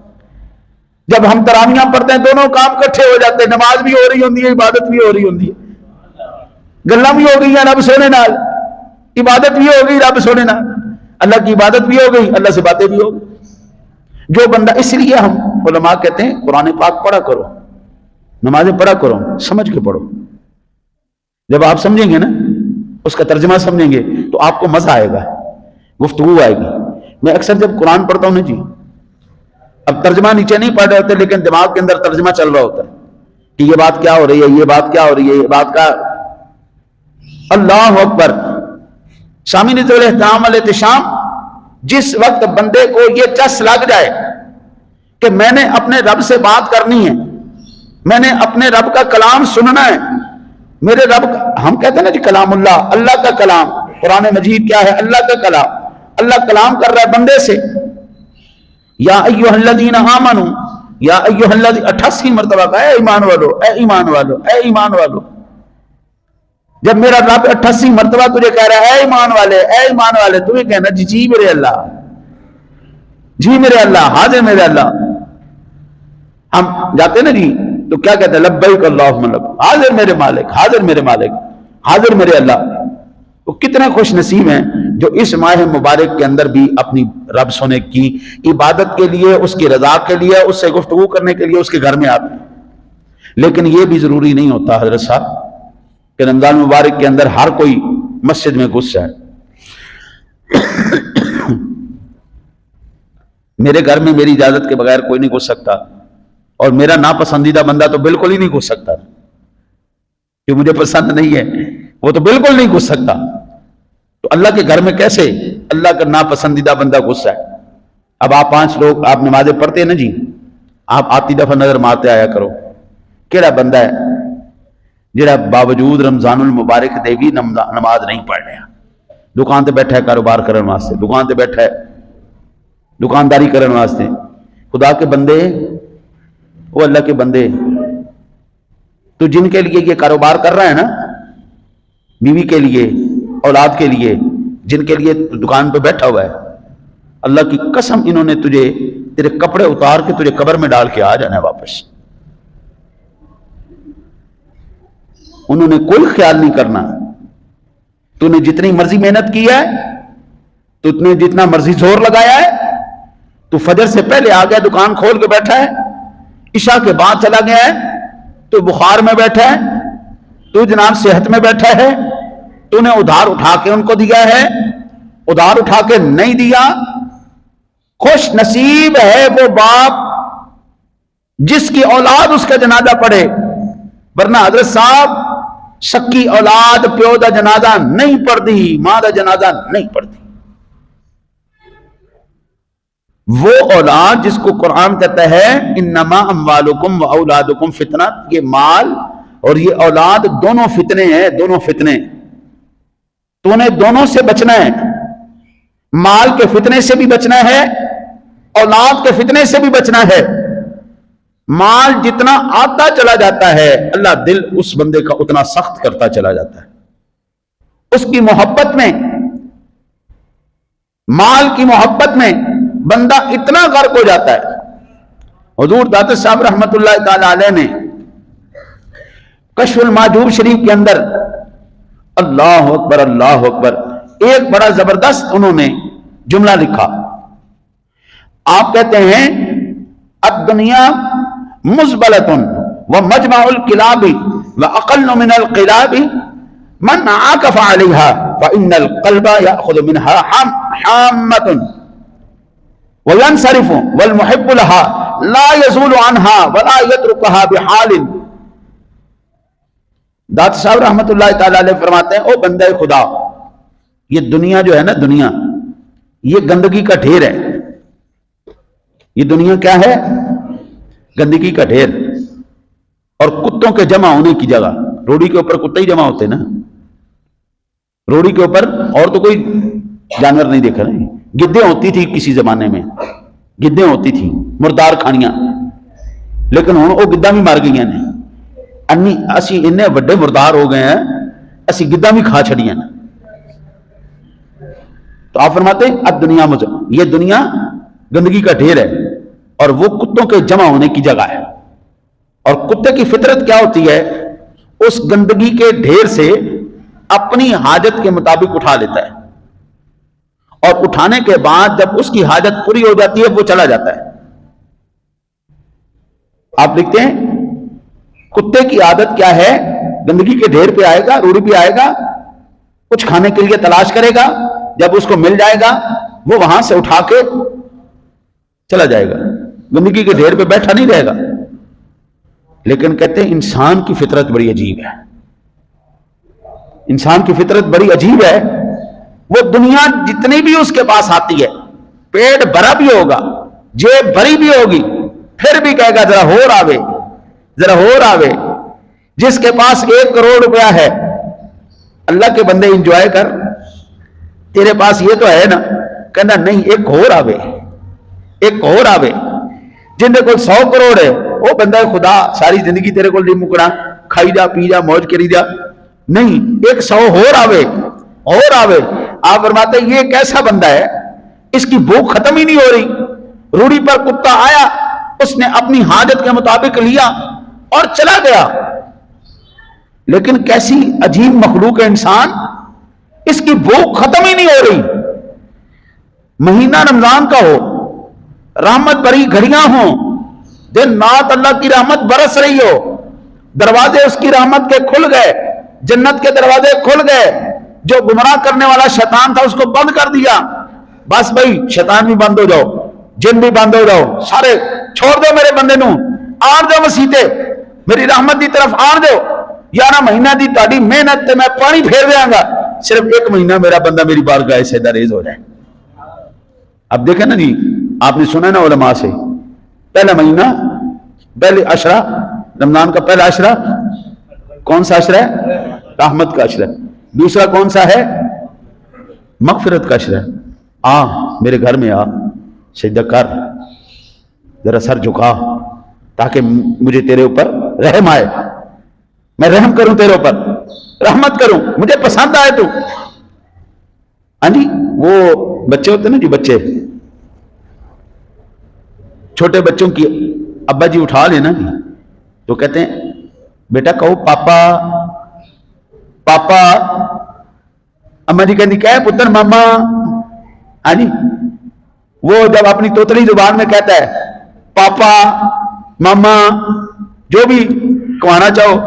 Speaker 1: جب ہم تراویحاں پڑھتے ہیں دونوں کام کٹھے ہو جاتے ہیں، نماز بھی ہو رہی ہوتی ہے، عبادت بھی ہو رہی ہوتی ہے، گلاں بھی ہو گئی ہیں رب سونے نال۔ عبادت بھی ہو گئی رب سونے نا، اللہ کی عبادت بھی ہو گئی، اللہ سے باتیں بھی ہو گئی۔ جو بندہ، اس لیے ہم علماء کہتے ہیں قرآن پاک پڑھا کرو، نمازیں پڑھا کرو، سمجھ کے پڑھو۔ جب آپ سمجھیں گے نا، اس کا ترجمہ سمجھیں گے تو آپ کو مزہ آئے گا، گفتگو آئے گی۔ میں اکثر جب قرآن پڑھتا ہوں نا جی، اب ترجمہ نیچے نہیں پڑھ رہے ہوتے لیکن دماغ کے اندر ترجمہ چل رہا ہوتا ہے کہ یہ بات کیا ہو رہی ہے، یہ بات کیا ہو رہی ہے، یہ بات کا۔ اللہ اکبر۔ سامعین ذو الاحترام والاحتشام، جس وقت بندے کو یہ چس لگ جائے کہ میں نے اپنے رب سے بات کرنی ہے، میں نے اپنے رب کا کلام سننا ہے، میرے رب کا، ہم کہتے ہیں نا جی کلام اللہ، اللہ کا کلام، قرآن مجید کیا ہے؟ اللہ کا کلام۔ اللہ کلام کر رہا ہے بندے سے۔ یا ایھا الذین آمنوا، یا ایھا الذین، 88 مرتبہ کہا اے ایمان والو، اے ایمان والو، اے ایمان والو۔ جب میرا رب 88 مرتبہ تجھے کہہ رہا ہے اے ایمان والے، اے ایمان والے، تمہیں کہنا جی جی میرے اللہ، جی میرے اللہ، حاضر میرے اللہ۔ ہم جاتے نا جی تو کیا کہتے ہیں؟ لبیک اللہم لبیک، حاضر میرے مالک، حاضر میرے مالک، حاضر میرے اللہ۔ تو کتنے خوش نصیب ہیں جو اس ماہ مبارک کے اندر بھی اپنی رب سونے کی عبادت کے لیے، اس کی رضا کے لیے، اس سے گفتگو کرنے کے لیے اس کے گھر میں آتے ہیں۔ لیکن یہ بھی ضروری نہیں ہوتا حضرت صاحب کہ رمضان مبارک کے اندر ہر کوئی مسجد میں گھس جائے۔ میرے گھر میں میری اجازت کے بغیر کوئی نہیں گھس سکتا، اور میرا ناپسندیدہ بندہ تو بالکل ہی نہیں گھس سکتا، جو مجھے پسند نہیں ہے وہ تو بالکل نہیں گھس سکتا۔ تو اللہ کے گھر میں کیسے اللہ کا ناپسندیدہ بندہ گھس ہے؟ اب آپ 5 لوگ آپ نمازیں پڑھتے ہیں نا جی، آپ آتی دفعہ نظر مارتے آیا کرو، کیڑا بندہ ہے جڑا باوجود رمضان المبارک دے بھی نماز نہیں پڑھ رہا، دکان تے بیٹھا ہے کاروبار کرنے واسطے، دکان تے بیٹھا ہے دکانداری کرنے واسطے۔ خدا کے بندے، وہ اللہ کے بندے، تو جن کے لیے یہ کاروبار کر رہا ہے نا، بیوی کے لیے، اولاد کے لیے، جن کے لیے دکان پہ بیٹھا ہوا ہے، اللہ کی قسم انہوں نے تجھے، تیرے کپڑے اتار کے تجھے قبر میں ڈال کے آ جانا ہے واپس۔ انہوں نے کوئی خیال نہیں کرنا، تو نے جتنی مرضی محنت کی ہے، تو نے جتنا مرضی زور لگایا ہے، تو فجر سے پہلے آ گیا، دکان کھول کے بیٹھا ہے، عشاء کے بعد چلا گیا ہے، تو بخار میں بیٹھا ہے، تو جناب صحت میں بیٹھا ہے، تو نے ادھار اٹھا کے ان کو دیا ہے، ادھار اٹھا کے نہیں دیا۔ خوش نصیب ہے وہ باپ جس کی اولاد اس کا جنازہ پڑھے، ورنہ حضرت صاحب سکی اولاد پیو دا جنازہ نہیں پڑھتی، ماں دا جنازہ نہیں پڑھتی۔ وہ اولاد جس کو قرآن کہتا ہے انما اموالکم و اولادکم فتنہ، یہ مال اور یہ اولاد دونوں فتنے ہیں، دونوں فتنے، تو نے دونوں سے بچنا ہے، مال کے فتنے سے بھی بچنا ہے، اولاد کے فتنے سے بھی بچنا ہے۔ مال جتنا آتا چلا جاتا ہے اللہ دل اس بندے کا اتنا سخت کرتا چلا جاتا ہے، اس کی محبت میں، مال کی محبت میں بندہ اتنا غرق ہو جاتا ہے۔ حضور داتا صاحب رحمت اللہ تعالی علیہ نے کشف المحجوب شریف کے اندر، اللہ اکبر اللہ اکبر، ایک بڑا زبردست انہوں نے جملہ لکھا۔ آپ کہتے ہیں الدنیا مزبلۃ ومجمع الکلاب واقل من القلاب من عاکف علیہا فإن القلب یأخذ منها حامۃ وینصرف والمحب لها لا يزول عنها ولا يتركها بحال۔ داتا صاحب رحمت اللہ تعالی علیہ فرماتے ہیں، او بندہ خدا، یہ دنیا جو ہے نا، دنیا یہ گندگی کا ڈھیر ہے۔ یہ دنیا کیا ہے؟ گندگی کا ڈھیر، اور کتوں کے جمع ہونے کی جگہ۔ روڑی کے اوپر کتے ہی جمع ہوتے نا، روڑی کے اوپر اور تو کوئی جانور نہیں دیکھا نہیں۔ گدیں ہوتی تھی کسی زمانے میں، گدیں ہوتی تھی مردار کھانیاں، لیکن ہوں وہ گداں بھی مر گئی ہیں، اسی انہیں بڑے مردار ہو گئے ہیں، اسی گداں بھی کھا چھڑیاں۔ تو آپ فرماتے ہیں اب دنیا یہ دنیا گندگی کا ڈھیر ہے اور وہ کتوں کے جمع ہونے کی جگہ ہے۔ اور کتے کی فطرت کیا ہوتی ہے؟ اس گندگی کے ڈھیر سے اپنی حاجت کے مطابق اٹھا لیتا ہے, اور اٹھانے کے بعد جب اس کی حاجت پوری ہو جاتی ہے وہ چلا جاتا ہے. آپ لکھتے ہیں کتے کی عادت کیا ہے, گندگی کے ڈھیر پہ آئے گا, روڑی پہ آئے گا, کچھ کھانے کے لیے تلاش کرے گا, جب اس کو مل جائے گا وہ وہاں سے اٹھا کے چلا جائے گا, گندگی کے ڈھیر پہ بیٹھا نہیں رہے گا. لیکن کہتے ہیں انسان کی فطرت بڑی عجیب ہے, انسان کی فطرت بڑی عجیب ہے. وہ دنیا جتنی بھی اس کے پاس آتی ہے, پیٹ بھرا بھی ہوگا, جیب بھری بھی ہوگی, پھر بھی کہے گا ذرا اور آوے, ذرا اور آوے. جس کے پاس 1 کروڑ روپیہ ہے, اللہ کے بندے انجوائے کر, تیرے پاس یہ تو ہے نا, کہنا نہیں ایک اور آوے, ایک اور آوے. جن کو 100 کروڑ ہے وہ بندہ خدا ساری زندگی تیرے کو نہیں مکنا, کھائی جا پی جا موج کری جا, نہیں ایک 100 اور آوے, اور آوے. آپ فرماتے ہیں یہ کیسا بندہ ہے, اس کی بھوک ختم ہی نہیں ہو رہی. روڑی پر کتا آیا, اس نے اپنی حاجت کے مطابق لیا اور چلا گیا. لیکن کیسی عجیب مخلوق ہے انسان, اس کی بھوک ختم ہی نہیں ہو رہی. مہینہ رمضان کا ہو, رحمت بھری گھڑیاں ہوں, دن رات اللہ کی رحمت برس رہی ہو, دروازے اس کی رحمت کے کھل گئے, جنت کے دروازے کھل گئے. جو گمراہ کرنے والا شیطان تھا اس کو بند کر دیا, بس بھائی شیطان بھی بند ہو جاؤ, جن بھی بند ہو جاؤ, سارے چھوڑ دو میرے بندے نو, آن دو مسیتے میری رحمت دی طرف آن دو. 11 مہینہ دی تاڑی محنت تے میں پانی پھیر دیاں گا, صرف 1 مہینہ میرا بندہ میری بارگاہ سے ریز ہو جائے. اب دیکھیں نا جی, آپ نے سنا نا علماء سے, پہلا مہینہ, پہلے عشرہ رمضان کا پہلا عشرہ کون سا عشرہ ہے؟ رحمت کا عشرہ. دوسرا کون سا ہے؟ مغفرت کا عشرہ. آ میرے گھر میں آ, سجدہ کر, ذرا سر جھکا, تاکہ مجھے تیرے اوپر رحم آئے, میں رحم کروں تیرے اوپر, رحمت کروں, مجھے پسند آئے تو. ہاں جی, وہ بچے ہوتے نا جی, بچے چھوٹے بچوں کی ابا جی اٹھا لینا جی, تو کہتے ہیں بیٹا کہو پاپا پاپا. اما جی کہتی کیا ہے پتر ماما. ہاں جی, وہ جب اپنی توتلی زبان میں کہتا ہے پاپا ماما جو بھی کہنا چاہو,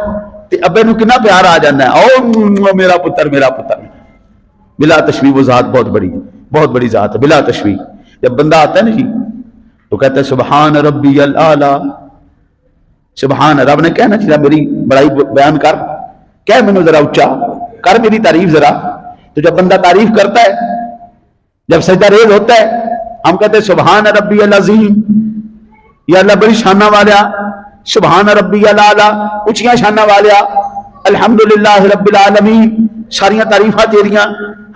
Speaker 1: تو ابے نو کتنا پیار آ جانا ہے, او میرا پتر میرا پتر. بلا تشبیہ وہ ذات بہت بڑی ذات ہے, بلا تشبیہ. جب بندہ آتا ہے نا جی تو کہتا ہے سبحان ربی الاعلی, سبحان. رب نے کہنا چاہیے میری بڑائی بیان کر, کہہ میں نے ذرا اچھا کر میری تعریف ذرا. تو جب بندہ تعریف کرتا ہے, جب سجدہ ریز ہوتا ہے, ہم کہتے ہیں سبحان ربی العظیم, یا اللہ بڑی شانہ والیا, سبحان ربی الاعلی اونچیاں شانہ والیا, الحمدللہ رب العالمین ساریاں تعریفاں تیریاں,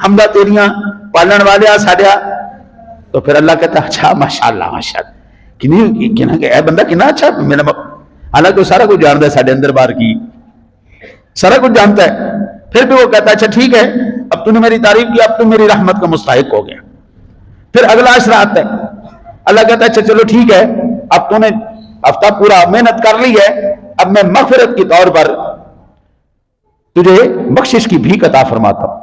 Speaker 1: حمدہ تیریاں, پالن والیا ساڈیا. تو پھر اللہ کہتا ہے اچھا ماشاءاللہ ماشاءاللہ, کہ اے بندہ کتنا اچھا میرا, حالانکہ وہ سارا کچھ جانتا ہے ساڈے اندر باہر کی, سارا کچھ جانتا ہے. پھر بھی وہ کہتا ہے اچھا ٹھیک ہے, اب تو نے میری تعریف کی, اب تو میری رحمت کا مستحق ہو گیا. پھر اگلا عشرہ آتا ہے, اللہ کہتا ہے اچھا چلو ٹھیک ہے, اب تو نے ہفتہ پورا محنت کر لی ہے, اب میں مغفرت کے طور پر تجھے بخشش کی بھیک عطا فرماتا ہوں.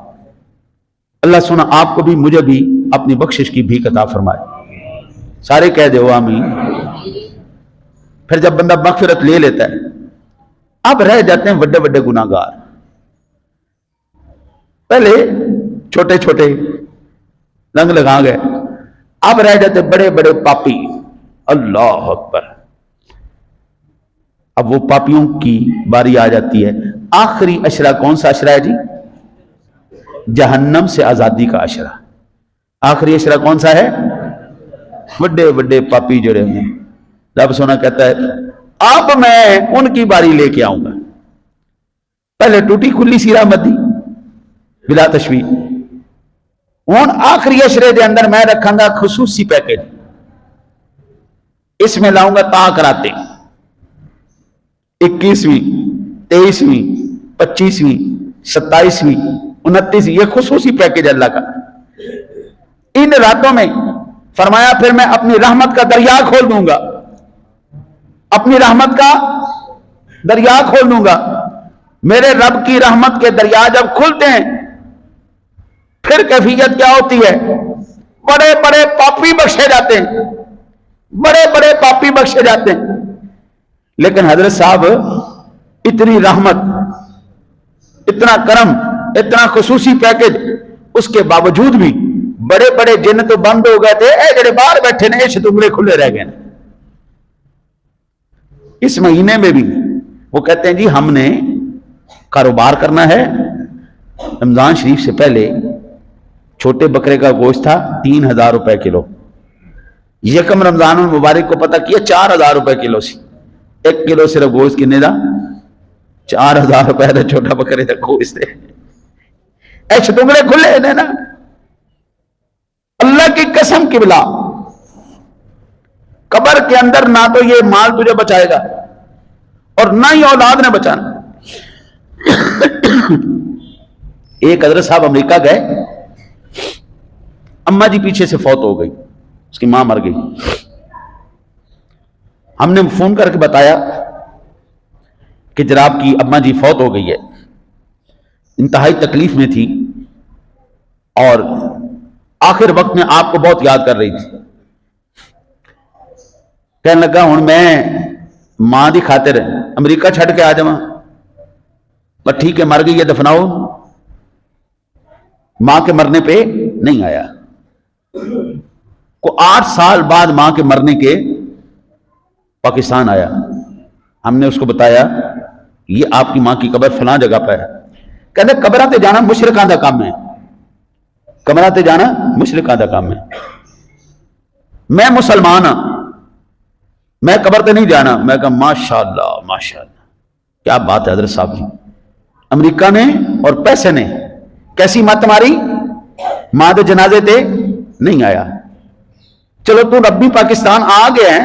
Speaker 1: اللہ سنا آپ کو بھی مجھے بھی اپنی بخشش کی بھیک عطا فرمائے. سارے کہہ دے آمین. پھر جب بندہ مغفرت لے لیتا ہے, اب رہ جاتے ہیں بڑے بڑے گناہ گار. پہلے چھوٹے چھوٹے رنگ لگا گئے, اب رہ جاتے بڑے بڑے پاپی. اللہ اکبر. اب وہ پاپیوں کی باری آ جاتی ہے. آخری عشرہ کون سا عشرہ ہے جی؟ جہنم سے آزادی کا عشرہ. آخری عشرہ کون سا ہے؟ بڑے بڑے پاپی جڑے ہیں. رب سونا کہتا ہے اب میں ان کی باری لے کے آؤں گا. پہلے ٹوٹی کھلی سی رحمت دی بلا تشبیہ, ہوں آخری عشرے دے اندر میں رکھاں گا خصوصی پیکج. اس میں لاؤں گا تا کراتے 21ویں 23ویں 25ویں 27ویں 29ویں, یہ خصوصی پیکج اللہ کا. ان راتوں میں فرمایا پھر میں اپنی رحمت کا دریا کھول دوں گا, اپنی رحمت کا دریا کھول دوں گا. میرے رب کی رحمت کے دریا جب کھلتے ہیں پھر کیفیت کیا ہوتی ہے؟ بڑے بڑے پاپی بخشے جاتے ہیں، بڑے بڑے پاپی بخشے جاتے ہیں۔ لیکن حضرت صاحب اتنی رحمت، اتنا کرم، اتنا خصوصی پیکج، اس کے باوجود بھی بڑے بڑے جن تو بند ہو گئے تھے، اے جڑے باہر بیٹھے نے شتنگڑے کھلے رہ گئے۔ اس مہینے میں بھی وہ کہتے ہیں جی ہم نے کاروبار کرنا ہے، رمضان شریف سے پہلے چھوٹے بکرے کا گوشت تھا 3000 روپے کلو، یکم رمضان المبارک کو پتہ کیا 4000 روپے کلو سی، 1 کلو صرف گوشت کنے دا 4000 روپے دا چھوٹا بکرے دا گوشت ہے۔ اے شتنگڑے کھلے ہیں نا، اللہ کی قسم کی بلا، قبر کے اندر نہ تو یہ مال تجھے بچائے گا اور نہ ہی اولاد نے بچانا۔ ایک حضرت صاحب امریکہ گئے، اماں جی پیچھے سے فوت ہو گئی، اس کی ماں مر گئی۔ ہم نے فون کر کے بتایا کہ جناب کی اماں جی فوت ہو گئی ہے، انتہائی تکلیف میں تھی اور آخر وقت میں آپ کو بہت یاد کر رہی تھی۔ کہنے لگا ہوں میں ماں دی خاطر امریکہ چھڑ کے آ جاواں، بس ٹھیک ہے مر گئی ہے دفناؤ۔ ماں کے مرنے پہ نہیں آیا، کو 8 سال بعد ماں کے مرنے کے پاکستان آیا۔ ہم نے اس کو بتایا یہ آپ کی ماں کی قبر فلاں جگہ پہ ہے۔ کہنے قبراں تے جانا مشرکاں دا کام ہے، قبراں تے جانا مشرکاں دا کام ہے، میں مسلمان ہاں، میں قبر تے نہیں جانا۔ میں کہا ماشاءاللہ ماشاءاللہ، کیا بات ہے حضرت صاحب جی، امریکہ نے اور پیسے نے کیسی مت ماری، ماں دے جنازے تے نہیں آیا۔ چلو تو ربی پاکستان آ گیا ہے،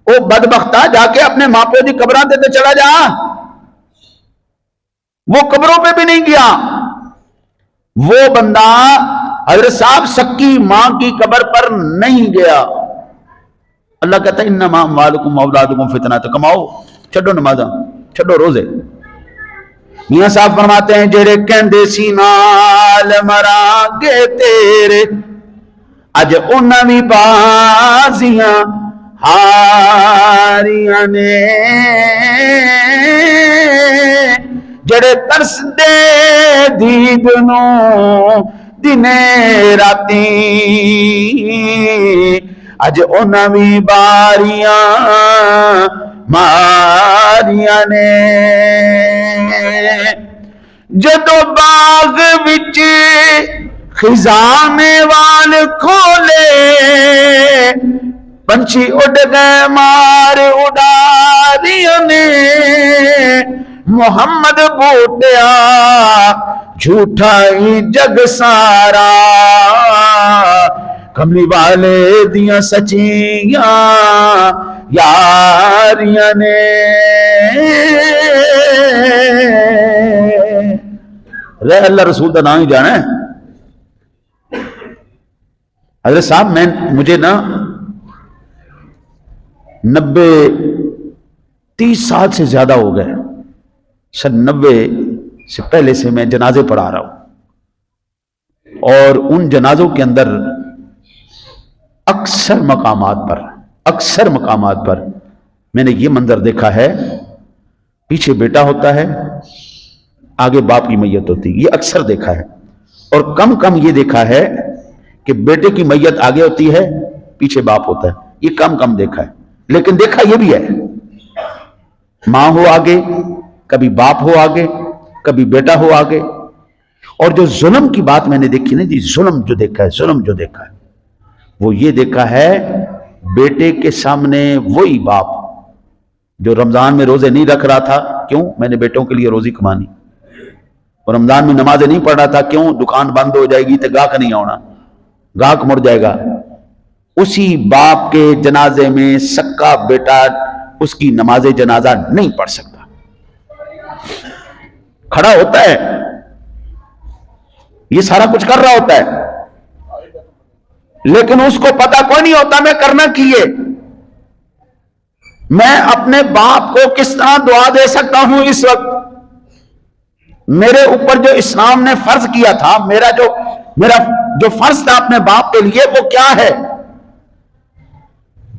Speaker 1: او بدبختہ جا کے اپنے ماں پیو دی قبراں تے چلا جا، وہ قبروں پہ بھی نہیں گیا۔ وہ بندہ حضرت صاحب سکی ماں کی قبر پر نہیں گیا۔ اللہ کہتا ہے انما اموالکم اولادکم فتنہ، تو کماؤ، چھڈو نمازاں، چھڈو روزے۔ میاں صاحب فرماتے ہیں جڑے کہندے سی نال مراں گے تیرے، اج انہاں وی بازیاں ہاریاں نے، جڑے ترس دے دید نو دنے راتی، اج انہاں وی باریاں ماریاں نے۔ جدو باغ وچ خزانے وال کھولے، پنچھی اڑ گئے مار اڈاریاں نے، محمد بوٹیا جھوٹا ہی جگ سارا، کملی والے دیاں سچیاں یاریاں نے۔ رہ اللہ رسول کا نام ہی جانا ہے۔ حضرت صاحب مجھے نا 30 سال سے زیادہ ہو گئے، سن 90 سے پہلے سے میں جنازے پڑھا رہا ہوں، اور ان جنازوں کے اندر اکثر مقامات پر میں نے یہ منظر دیکھا ہے، پیچھے بیٹا ہوتا ہے، آگے باپ کی میت ہوتی ہے، یہ اکثر دیکھا ہے۔ اور کم یہ دیکھا ہے کہ بیٹے کی میت آگے ہوتی ہے، پیچھے باپ ہوتا ہے، یہ کم دیکھا ہے۔ لیکن دیکھا یہ بھی ہے، ماں ہو آگے، کبھی باپ ہو آگے، کبھی بیٹا ہو آگے۔ اور جو ظلم کی بات میں نے دیکھی نا جی، ظلم جو دیکھا ہے وہ یہ دیکھا ہے، بیٹے کے سامنے وہی باپ جو رمضان میں روزے نہیں رکھ رہا تھا، کیوں؟ میں نے بیٹوں کے لیے روزی کمانی، اور رمضان میں نمازیں نہیں پڑھ رہا تھا، کیوں؟ دکان بند ہو جائے گی تو گاہک نہیں آنا، گاہک مڑ جائے گا۔ اسی باپ کے جنازے میں سکا بیٹا اس کی نماز جنازہ نہیں پڑھ سکتا، کھڑا ہوتا ہے، یہ سارا کچھ کر رہا ہوتا ہے، لیکن اس کو پتا کوئی نہیں ہوتا میں کرنا کیے، میں اپنے باپ کو کس طرح دعا دے سکتا ہوں اس وقت، میرے اوپر جو اسلام نے فرض کیا تھا، میرا جو فرض تھا اپنے باپ کے لیے، وہ کیا ہے؟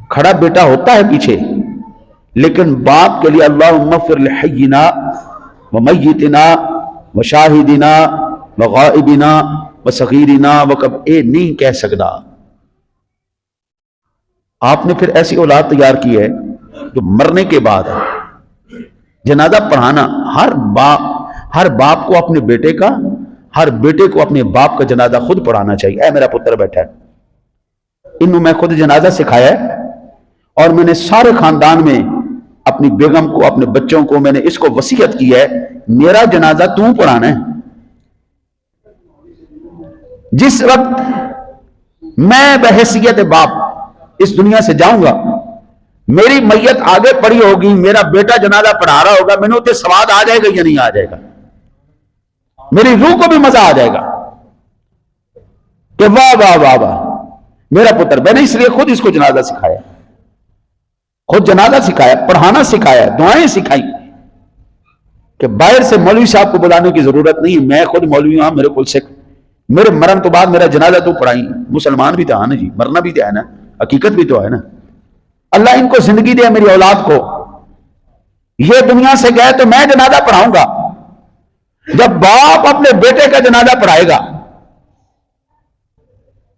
Speaker 1: کھڑا بیٹا ہوتا ہے پیچھے، لیکن باپ کے لیے اللہم اغفر لحینا ومیتنا وشاہدنا وغائبنا وصغیرنا اے نہیں کہہ سکتا۔ آپ نے پھر ایسی اولاد تیار کی ہے جو مرنے کے بعد جنازہ پڑھانا، ہر باپ کو اپنے بیٹے کا، ہر بیٹے کو اپنے باپ کا جنازہ خود پڑھانا چاہیے۔ اے میرا پتر بیٹھا ہے، انہوں میں خود جنازہ سکھایا ہے، اور میں نے سارے خاندان میں اپنی بیگم کو، اپنے بچوں کو میں نے اس کو وصیت کی ہے، میرا جنازہ تو پڑھانا ہے۔ جس وقت میں بحیثیت باپ اس دنیا سے جاؤں گا، میری میت آگے پڑی ہوگی، میرا بیٹا جنازہ پڑھا رہا ہوگا، میں نے اسے سواد آ جائے گا یا نہیں آ جائے گا؟ میری روح کو بھی مزہ آ جائے گا کہ واہ واہ واہ واہ میرا پتر۔ میں نے اس لیے خود اس کو جنازہ سکھایا، خود جنازہ سکھایا، پڑھانا سکھایا، دعائیں سکھائی کہ باہر سے مولوی صاحب کو بلانے کی ضرورت نہیں، میں خود مولوی ہوں، میرے کل سے میرے مرن تو بعد میرا جنازہ تو پڑھائی۔ مسلمان بھی تو ہے نا جی، مرنا بھی تو ہے نا، حقیقت بھی تو ہے نا۔ اللہ ان کو زندگی دے، میری اولاد کو، یہ دنیا سے گئے تو میں جنازہ پڑھاؤں گا۔ جب باپ اپنے بیٹے کا جنازہ پڑھائے گا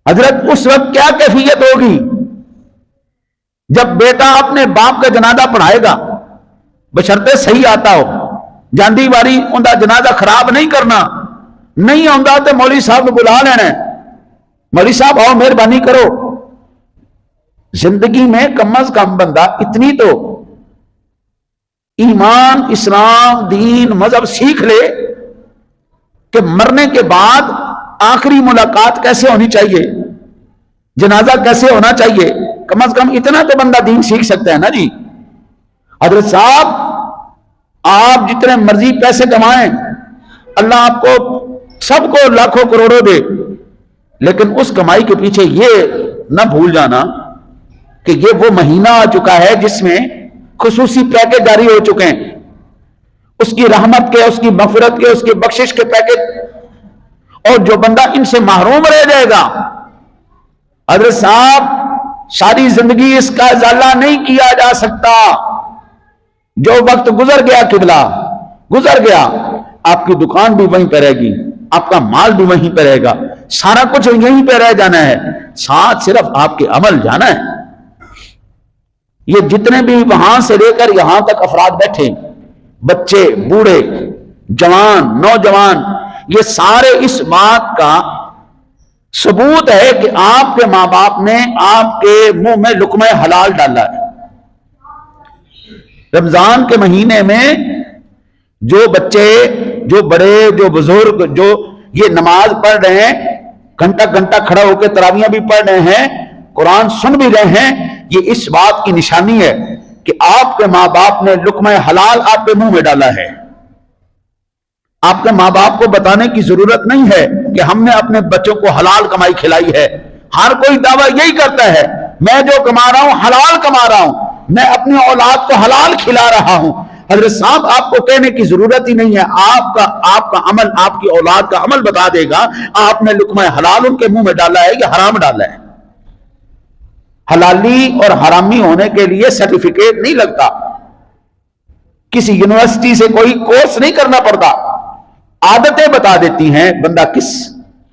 Speaker 1: حضرت، اس وقت کیا کیفیت ہوگی؟ جب بیٹا اپنے باپ کا جنازہ پڑھائے گا، بشرطے صحیح آتا ہو، جاندی باری اندہ جنازہ خراب نہیں کرنا، نہیں آتا تو مولوی صاحب کو بلا لینا ہے، مولوی صاحب آؤ مہربانی کرو۔ زندگی میں کم از کم بندہ اتنی تو ایمان، اسلام، دین، مذہب سیکھ لے کہ مرنے کے بعد آخری ملاقات کیسے ہونی چاہیے، جنازہ کیسے ہونا چاہیے، کم از کم اتنا تو بندہ دین سیکھ سکتا ہے نا جی۔ حضرت صاحب، آپ جتنے مرضی پیسے کمائیں، اللہ آپ کو سب کو لاکھوں کروڑوں دے، لیکن اس کمائی کے پیچھے یہ نہ بھول جانا کہ یہ وہ مہینہ آ چکا ہے جس میں خصوصی پیکج جاری ہو چکے ہیں، اس کی رحمت کے، اس کی مغفرت کے، اس کی بخشش کے پیکج، اور جو بندہ ان سے محروم رہ جائے گا، حضرت صاحب ساری زندگی اس کا ازالہ نہیں کیا جا سکتا۔ جو وقت گزر گیا قبلہ گزر گیا، آپ کی دکان بھی وہیں پہ رہے گی، آپ کا مال بھی وہیں پہ رہے گا، سارا کچھ یہیں پہ رہ جانا ہے، ساتھ صرف آپ کے عمل جانا ہے۔ یہ جتنے بھی وہاں سے لے کر یہاں تک افراد بیٹھے، بچے، بوڑھے، جوان، نوجوان، یہ سارے اس بات کا ثبوت ہے کہ آپ کے ماں باپ نے آپ کے منہ میں لقمہ حلال ڈالا ہے۔ رمضان کے مہینے میں جو بچے، جو بڑے، جو بزرگ، جو یہ نماز پڑھ رہے ہیں، گھنٹہ گھنٹہ کھڑا ہو کے تراویحیں بھی پڑھ رہے ہیں، قرآن سن بھی رہے ہیں، یہ اس بات کی نشانی ہے کہ آپ کے ماں باپ نے لقمہ حلال آپ کے منہ میں ڈالا ہے۔ آپ کے ماں باپ کو بتانے کی ضرورت نہیں ہے کہ ہم نے اپنے بچوں کو حلال کمائی کھلائی ہے۔ ہر کوئی دعویٰ یہی کرتا ہے، میں جو کما رہا ہوں حلال کما رہا ہوں، میں اپنی اولاد کو حلال کھلا رہا ہوں۔ حضرت صاحب، آپ کو کہنے کی ضرورت ہی نہیں ہے، آپ کا عمل، آپ کی اولاد کا عمل بتا دے گا آپ نے لقمہ حلال ان کے منہ میں ڈالا ہے یا حرام ڈالا ہے۔ حلالی اور حرامی ہونے کے لیے سرٹیفکیٹ نہیں لگتا، کسی یونیورسٹی سے کوئی کورس نہیں کرنا پڑتا، عادتیں بتا دیتی ہیں بندہ کس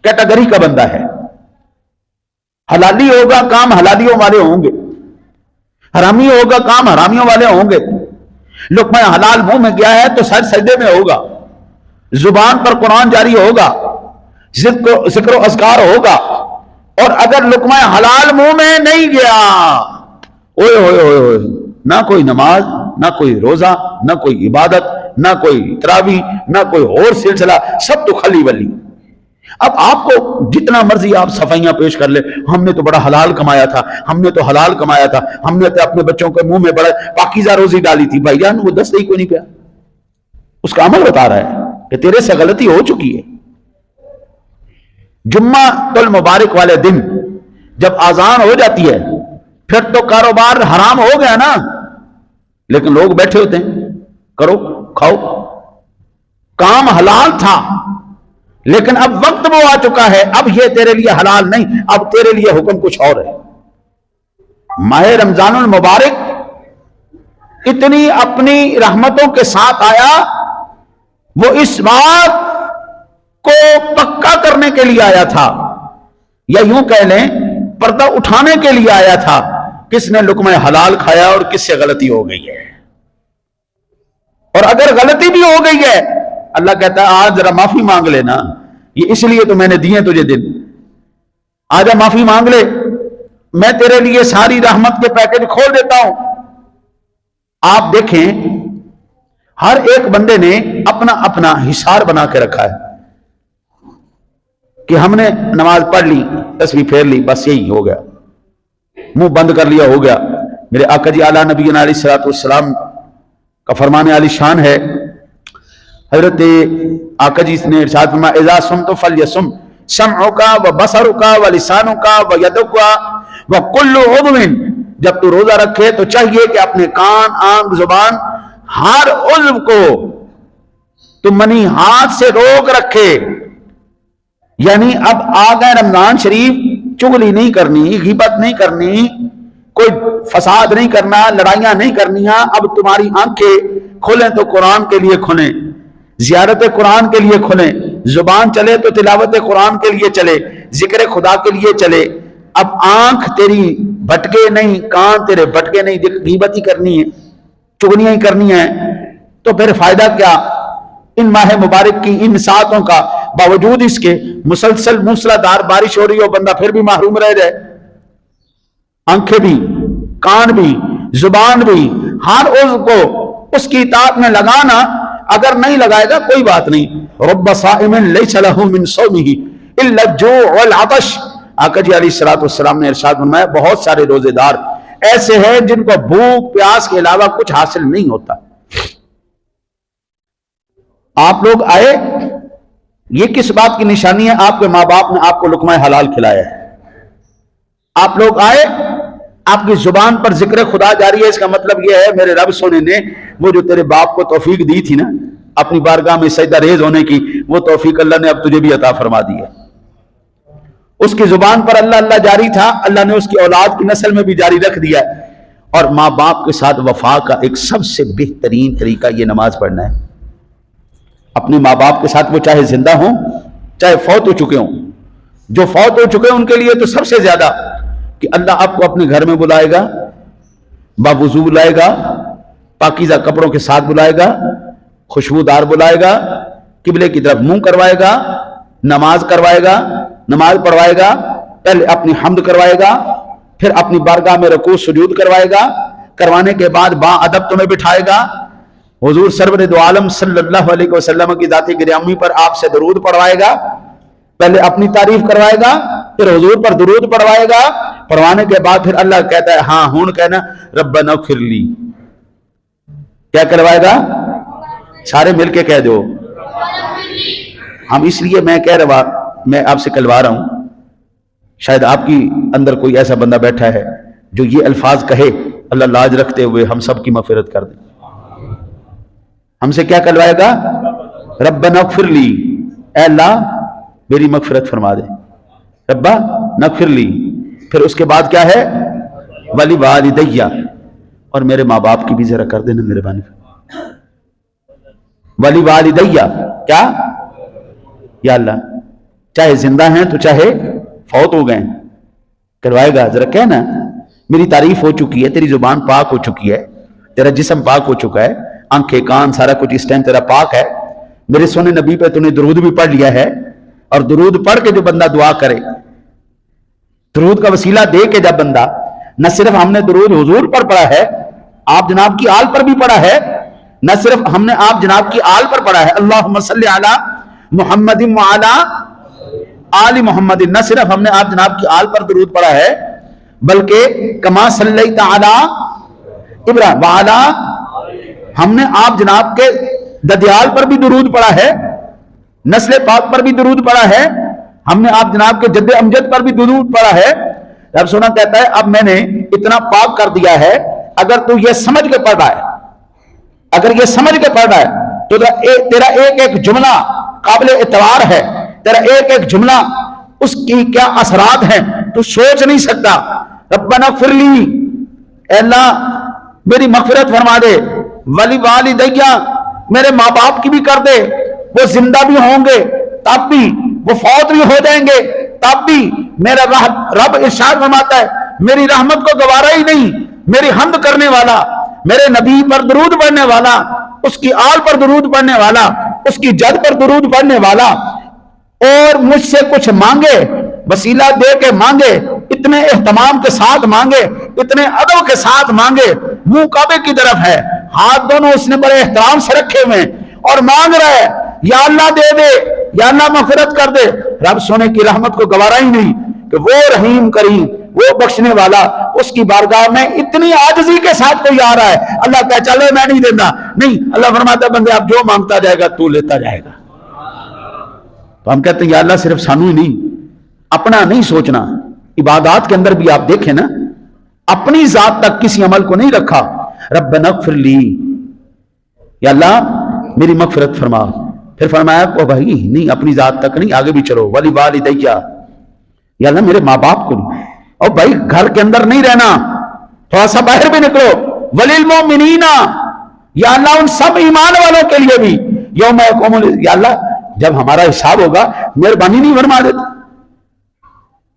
Speaker 1: کیٹیگری کا بندہ ہے۔ حلالی ہوگا کام حلالیوں والے ہوں گے، حرامی ہوگا کام حرامیوں والے ہوں گے۔ لقمہ حلال منہ میں گیا ہے تو سر سجدے میں ہوگا، زبان پر قرآن جاری ہوگا، ذکر و اذکار ہوگا، اور اگر لقمہ حلال منہ میں نہیں گیا، اوئے ہوئے ہوئے ہوئے، نہ کوئی نماز، نہ کوئی روزہ، نہ کوئی عبادت، نہ کوئی تراویح، نہ کوئی اور سلسلہ، سب تو خلی ولی۔ اب آپ کو جتنا مرضی آپ صفائیاں پیش کر لے، ہم نے تو بڑا حلال کمایا تھا، ہم نے تو حلال کمایا تھا، ہم نے تو اپنے بچوں کے منہ میں بڑا پاکیزہ روزی ڈالی تھی۔ بھائی جان، وہ دستہ ہی کوئی نہیں پیا، اس کا عمل بتا رہا ہے کہ تیرے سے غلطی ہو چکی ہے۔ جمعہ المبارک والے دن جب اذان ہو جاتی ہے، پھر تو کاروبار حرام ہو گیا نا، لیکن لوگ بیٹھے ہوتے ہیں، کرو کھاؤ۔ کام حلال تھا لیکن اب وقت وہ آ چکا ہے، اب یہ تیرے لیے حلال نہیں، اب تیرے لیے حکم کچھ اور ہے۔ ماہ رمضان المبارک اتنی اپنی رحمتوں کے ساتھ آیا، وہ اس بات کو پکا کرنے کے لیے آیا تھا، یا یوں کہہ لیں پردہ اٹھانے کے لیے آیا تھا، کس نے لقمہ حلال کھایا اور کس سے غلطی ہو گئی ہے۔ اور اگر غلطی بھی ہو گئی ہے، اللہ کہتا ہے آج ذرا معافی مانگ لینا، یہ اس لیے تو میں نے دیے تجھے دن، آجا معافی مانگ لے، میں تیرے لیے ساری رحمت کے پیکج کھول دیتا ہوں۔ آپ دیکھیں ہر ایک بندے نے اپنا اپنا حصار بنا کے رکھا ہے کہ ہم نے نماز پڑھ لی، تسبیح پھیر لی، بس یہی ہو گیا، منہ بند کر لیا، ہو گیا۔ میرے آقا جی اعلیٰ نبی علیہ الصلوۃ والسلام کا فرمان عالی شان ہے، حضرت آقا جی نے ارشاد فرمایا اذا صمت فلیصم سمعک وبصرک ولسانک ویدک وکل عضو، جب تو روزہ رکھے تو چاہیے کہ اپنے کان، آنکھ، زبان، ہر عضو کو تو منی ہاتھ سے روک رکھے۔ یعنی اب آ گئے رمضان شریف، چغلی نہیں کرنی، غیبت نہیں کرنی، کوئی فساد نہیں کرنا، لڑائیاں نہیں کرنی، اب تمہاری آنکھیں کھولیں تو قرآن کے لیے کھولیں، زیارت قرآن کے لیے کھولیں، زبان چلے تو تلاوت قرآن کے لیے چلے، ذکر خدا کے لیے چلے۔ اب آنکھ تیری بھٹکے نہیں، کان تیرے بھٹکے نہیں، غیبت ہی کرنی ہے، چغلیاں ہی کرنی ہیں، تو پھر فائدہ کیا؟ ان ماہ مبارک کی ان ساعتوں کا باوجود اس کے مسلسل موسلا دھار بارش ہو رہی ہو، بندہ پھر بھی محروم رہ جائے۔ آنکھیں بھی، کان بھی، زبان بھی، ہر عضو کو اس کی اطاعت میں لگانا، اگر نہیں لگائے گا کوئی بات نہیں۔ رب صائم لیس لہ من صومہ الا الجوع والعطش، آقا جی علیہ الصلوۃ والسلام نے ارشاد فرمایا بہت سارے روزے دار ایسے ہیں جن کو بھوک پیاس کے علاوہ کچھ حاصل نہیں ہوتا۔ آپ لوگ آئے، یہ کس بات کی نشانی ہے؟ آپ کے ماں باپ نے آپ کو لقمہ حلال کھلایا ہے۔ آپ لوگ آئے، آپ کی زبان پر ذکر خدا جاری ہے، اس کا مطلب یہ ہے میرے رب سونے نے وہ جو تیرے باپ کو توفیق دی تھی نا اپنی بارگاہ میں سجدہ ریز ہونے کی، وہ توفیق اللہ نے اب تجھے بھی عطا فرما دی ہے۔ اس کی زبان پر اللہ اللہ جاری تھا، اللہ نے اس کی اولاد کی نسل میں بھی جاری رکھ دیا ہے۔ اور ماں باپ کے ساتھ وفا کا ایک سب سے بہترین طریقہ یہ نماز پڑھنا ہے۔ اپنے ماں باپ کے ساتھ وہ چاہے زندہ ہوں چاہے فوت ہو چکے ہوں، جو فوت ہو چکے ہیں ان کے لیے تو سب سے زیادہ کہ اللہ آپ کو اپنے گھر میں بلائے گا، باوضو بلائے گا، پاکیزہ کپڑوں کے ساتھ بلائے گا، خوشبودار بلائے گا، قبلے کی طرف منہ کروائے گا، نماز کروائے گا، نماز پڑھوائے گا، پہلے اپنی حمد کروائے گا، پھر اپنی بارگاہ میں رکوع سجود کروائے گا، کروانے کے بعد با ادب تمہیں بٹھائے گا، حضور سرور دو عالم صلی اللہ علیہ وسلم کی ذات گرامی پر آپ سے درود پڑھوائے گا، پہلے اپنی تعریف کروائے گا، پھر حضور پر درود پڑھوائے گا، پڑھوانے کے بعد پھر اللہ کہتا ہے ہاں ہون کہنا ربنا اغفر لی، کیا کروائے گا؟ سارے مل کے کہہ دو۔ ہم اس لیے میں آپ سے کلوا رہا ہوں، شاید آپ کی اندر کوئی ایسا بندہ بیٹھا ہے جو یہ الفاظ کہے، اللہ لاج رکھتے ہوئے ہم سب کی مغفرت کر دے۔ ہم سے کیا کلوائے گا؟ ربنا اغفر لی، اے اللہ میری مغفرت فرما دے، ربنا اغفر لی۔ پھر اس کے بعد کیا ہے؟ ولی والدیہ، اور میرے ماں باپ کی بھی ذرا کر دینا مہربانی۔ ولی والدیہ کیا؟ یا اللہ چاہے زندہ ہیں تو چاہے فوت ہو گئے، کروائے گا، ذرا کہنا میری تعریف ہو چکی ہے، تیری زبان پاک ہو چکی ہے، تیرا جسم پاک ہو چکا ہے، آنکھیں کان سارا کچھ اس ٹائم تیرا پاک ہے، میرے سونے نبی پہ تو نے درود بھی پڑھ لیا ہے، اور درود پڑھ کے جو بندہ دعا کرے، درود کا وسیلہ دے کے جب بندہ، نہ صرف ہم نے درود حضور پر پڑھا ہے، آپ جناب کی آل پر بھی پڑھا ہے، نہ صرف ہم نے آپ جناب کی آل پر پڑھا ہے، اللہم صلی علی محمد وعلی آل محمد، نہ صرف ہم نے آپ جناب کی آل پر درود پڑھا ہے بلکہ کما صلیت علی ابراہیم وعلی، ہم نے آپ جناب کے ددیال پر بھی درود پڑھا ہے، نسل پاک پر بھی درود پڑھا ہے، ہم نے آپ جناب کے جد امجد پر بھی درود پڑھا ہے۔ رب سونا کہتا ہے اب میں نے اتنا پاک کر دیا ہے، اگر تو یہ سمجھ کے پڑھ رہا ہے، اگر یہ سمجھ کے پڑھ رہا ہے تیرا ایک ایک جملہ قابل اعتبار ہے، تیرا ایک ایک جملہ اس کی کیا اثرات ہیں تو سوچ نہیں سکتا۔ ربنا اغفر لی، اے اللہ میری مغفرت فرما دے، ولی والدیہ میرے ماں باپ کی بھی کر دے، وہ زندہ بھی ہوں گے تب بھی، وہ فوت بھی ہو جائیں گے تب بھی میرا رب ارشاد فرماتا ہے میری رحمت کو گوارا ہی نہیں، میری حمد کرنے والا، میرے نبی پر درود پڑھنے والا، اس کی آل پر درود پڑھنے والا، اس کی جد پر درود پڑھنے والا، اور مجھ سے کچھ مانگے، وسیلہ دے کے مانگے، اتنے اہتمام کے ساتھ مانگے، اتنے ادب کے ساتھ مانگے، منہ کعبے کی طرف ہے، ہاتھ دونوں اس نے بڑے احترام سے رکھے ہوئے اور مانگ رہا ہے یا اللہ دے دے، یا اللہ مغفرت کر دے۔ رب سونے کی رحمت کو گوارا ہی نہیں کہ وہ رحیم کریم، وہ بخشنے والا، اس کی بارگاہ میں اتنی عاجزی کے ساتھ کوئی آ رہا ہے، اللہ کہہ چلو میں نہیں دیتا، نہیں، اللہ فرماتا ہے بندے آپ جو مانگتا جائے گا تو لیتا جائے گا۔ تو ہم کہتے ہیں یا اللہ صرف سانو ہی نہیں، اپنا نہیں سوچنا، عبادات کے اندر بھی آپ دیکھیں نا، اپنی ذات تک کسی عمل کو نہیں رکھا۔ ربنا اغفر لی، یا اللہ میری مغفرت فرما، پھر فرمایا او بھائی نہیں اپنی ذات تک نہیں، آگے بھی چلو، ولی والدیہ، یا اللہ میرے ماں باپ کو نہیں، اور بھائی گھر کے اندر نہیں رہنا، تھوڑا سا باہر بھی نکلو، وللمؤمنین، یا اللہ ان سب ایمان والوں کے لیے بھی، یوم یقوم، یا اللہ جب ہمارا حساب ہوگا مہربانی نہیں فرما دیتا۔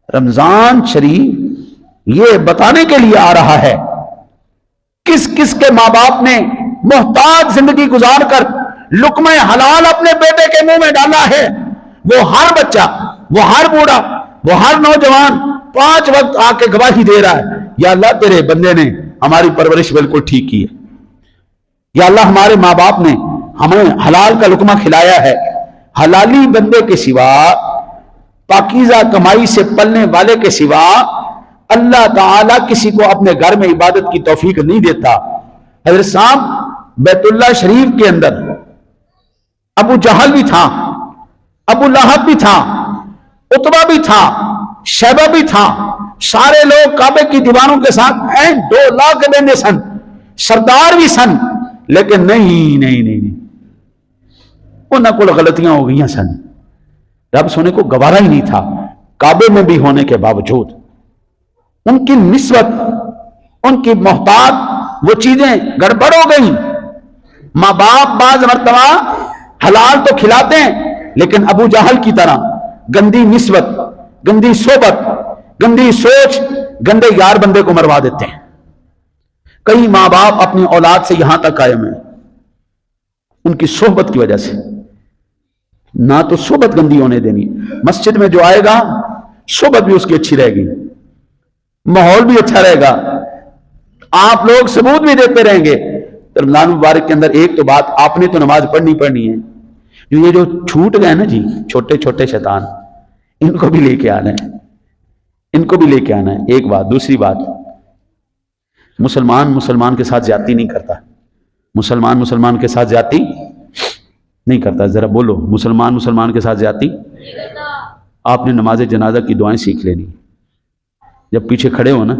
Speaker 1: رمضان شریف یہ بتانے کے لیے آ رہا ہے کس کس کے ماں باپ نے محتاج زندگی گزار کر لقمہ حلال اپنے بیٹے کے منہ میں ڈالا ہے، وہ ہر بچہ، وہ ہر بوڑھا، وہ ہر نوجوان 5 وقت آ کے گواہی دے رہا ہے یا اللہ تیرے بندے نے ہماری پرورش بالکل ٹھیک کی ہے، یا اللہ ہمارے ماں باپ نے ہمیں حلال کا لقمہ کھلایا ہے۔ حلالی بندے کے سوا، پاکیزہ کمائی سے پلنے والے کے سوا اللہ تعالیٰ کسی کو اپنے گھر میں عبادت کی توفیق نہیں دیتا۔ حضرت صاحب بیت اللہ شریف کے اندر ابو جہل بھی تھا، ابو لہب بھی تھا، عتبہ بھی تھا، شیبہ بھی تھا، سارے لوگ کعبے کی دیواروں کے ساتھ این 2 لاکھ بندے سن، سردار بھی سن، لیکن نہیں انہوں کو غلطیاں ہو گئی سن، رب سونے کو گوارا ہی نہیں تھا، کعبے میں بھی ہونے کے باوجود ان کی نسبت، ان کی محتاج وہ چیزیں گڑبڑ ہو گئیں۔ ماں باپ بعض مرتبہ حلال تو کھلاتے ہیں لیکن ابو جہل کی طرح گندی نسبت، گندی صحبت، گندی سوچ، گندے یار بندے کو مروا دیتے ہیں۔ کئی ماں باپ اپنی اولاد سے یہاں تک قائم ہیں ان کی صحبت کی وجہ سے، نہ تو صحبت گندی ہونے دینی، مسجد میں جو آئے گا صحبت بھی اس کی اچھی رہے گی، ماحول بھی اچھا رہے گا، آپ لوگ ثبوت بھی دیتے رہیں گے۔ رمضان مبارک کے اندر ایک تو بات آپ نے تو نماز پڑھنی ہے، یہ جو چھوٹ گئے نا جی چھوٹے چھوٹے شیطان، ان کو بھی لے کے آنا ہے، ان کو بھی لے کے آنا ہے، ایک بات۔ دوسری بات، مسلمان کے ساتھ زیادتی نہیں کرتا، مسلمان کے ساتھ زیادتی نہیں کرتا، ذرا بولو مسلمان کے ساتھ زیادتی۔ آپ نے نماز جنازہ کی دعائیں سیکھ لینی، جب پیچھے کھڑے ہو نا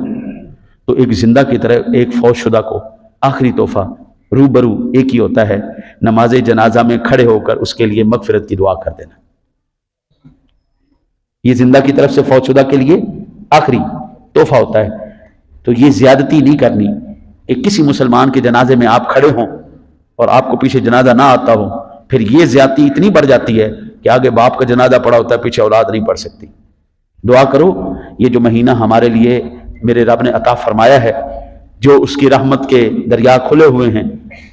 Speaker 1: تو ایک زندہ کی طرح ایک فوت شدہ کو آخری تحفہ روبرو ایک ہی ہوتا ہے، نماز جنازہ میں کھڑے ہو کر اس کے لیے مغفرت کی دعا کر دینا، یہ زندہ کی طرف سے فوت شدہ کے لیے آخری تحفہ ہوتا ہے۔ تو یہ زیادتی نہیں کرنی، ایک کسی مسلمان کے جنازے میں آپ کھڑے ہوں اور آپ کو پیچھے جنازہ نہ آتا ہو، پھر یہ زیادتی اتنی بڑھ جاتی ہے کہ آگے باپ کا جنازہ پڑا ہوتا ہے پیچھے اولاد نہیں پڑھ سکتی۔ دعا کرو یہ جو مہینہ ہمارے لیے میرے رب نے عطا فرمایا ہے، جو اس کی رحمت کے دریا کھلے ہوئے ہیں،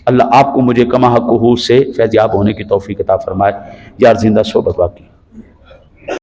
Speaker 1: اللہ آپ کو مجھے کما حقہ سے فیضیاب ہونے کی توفیق عطا فرمائے۔ یار زندہ صحبت باقی۔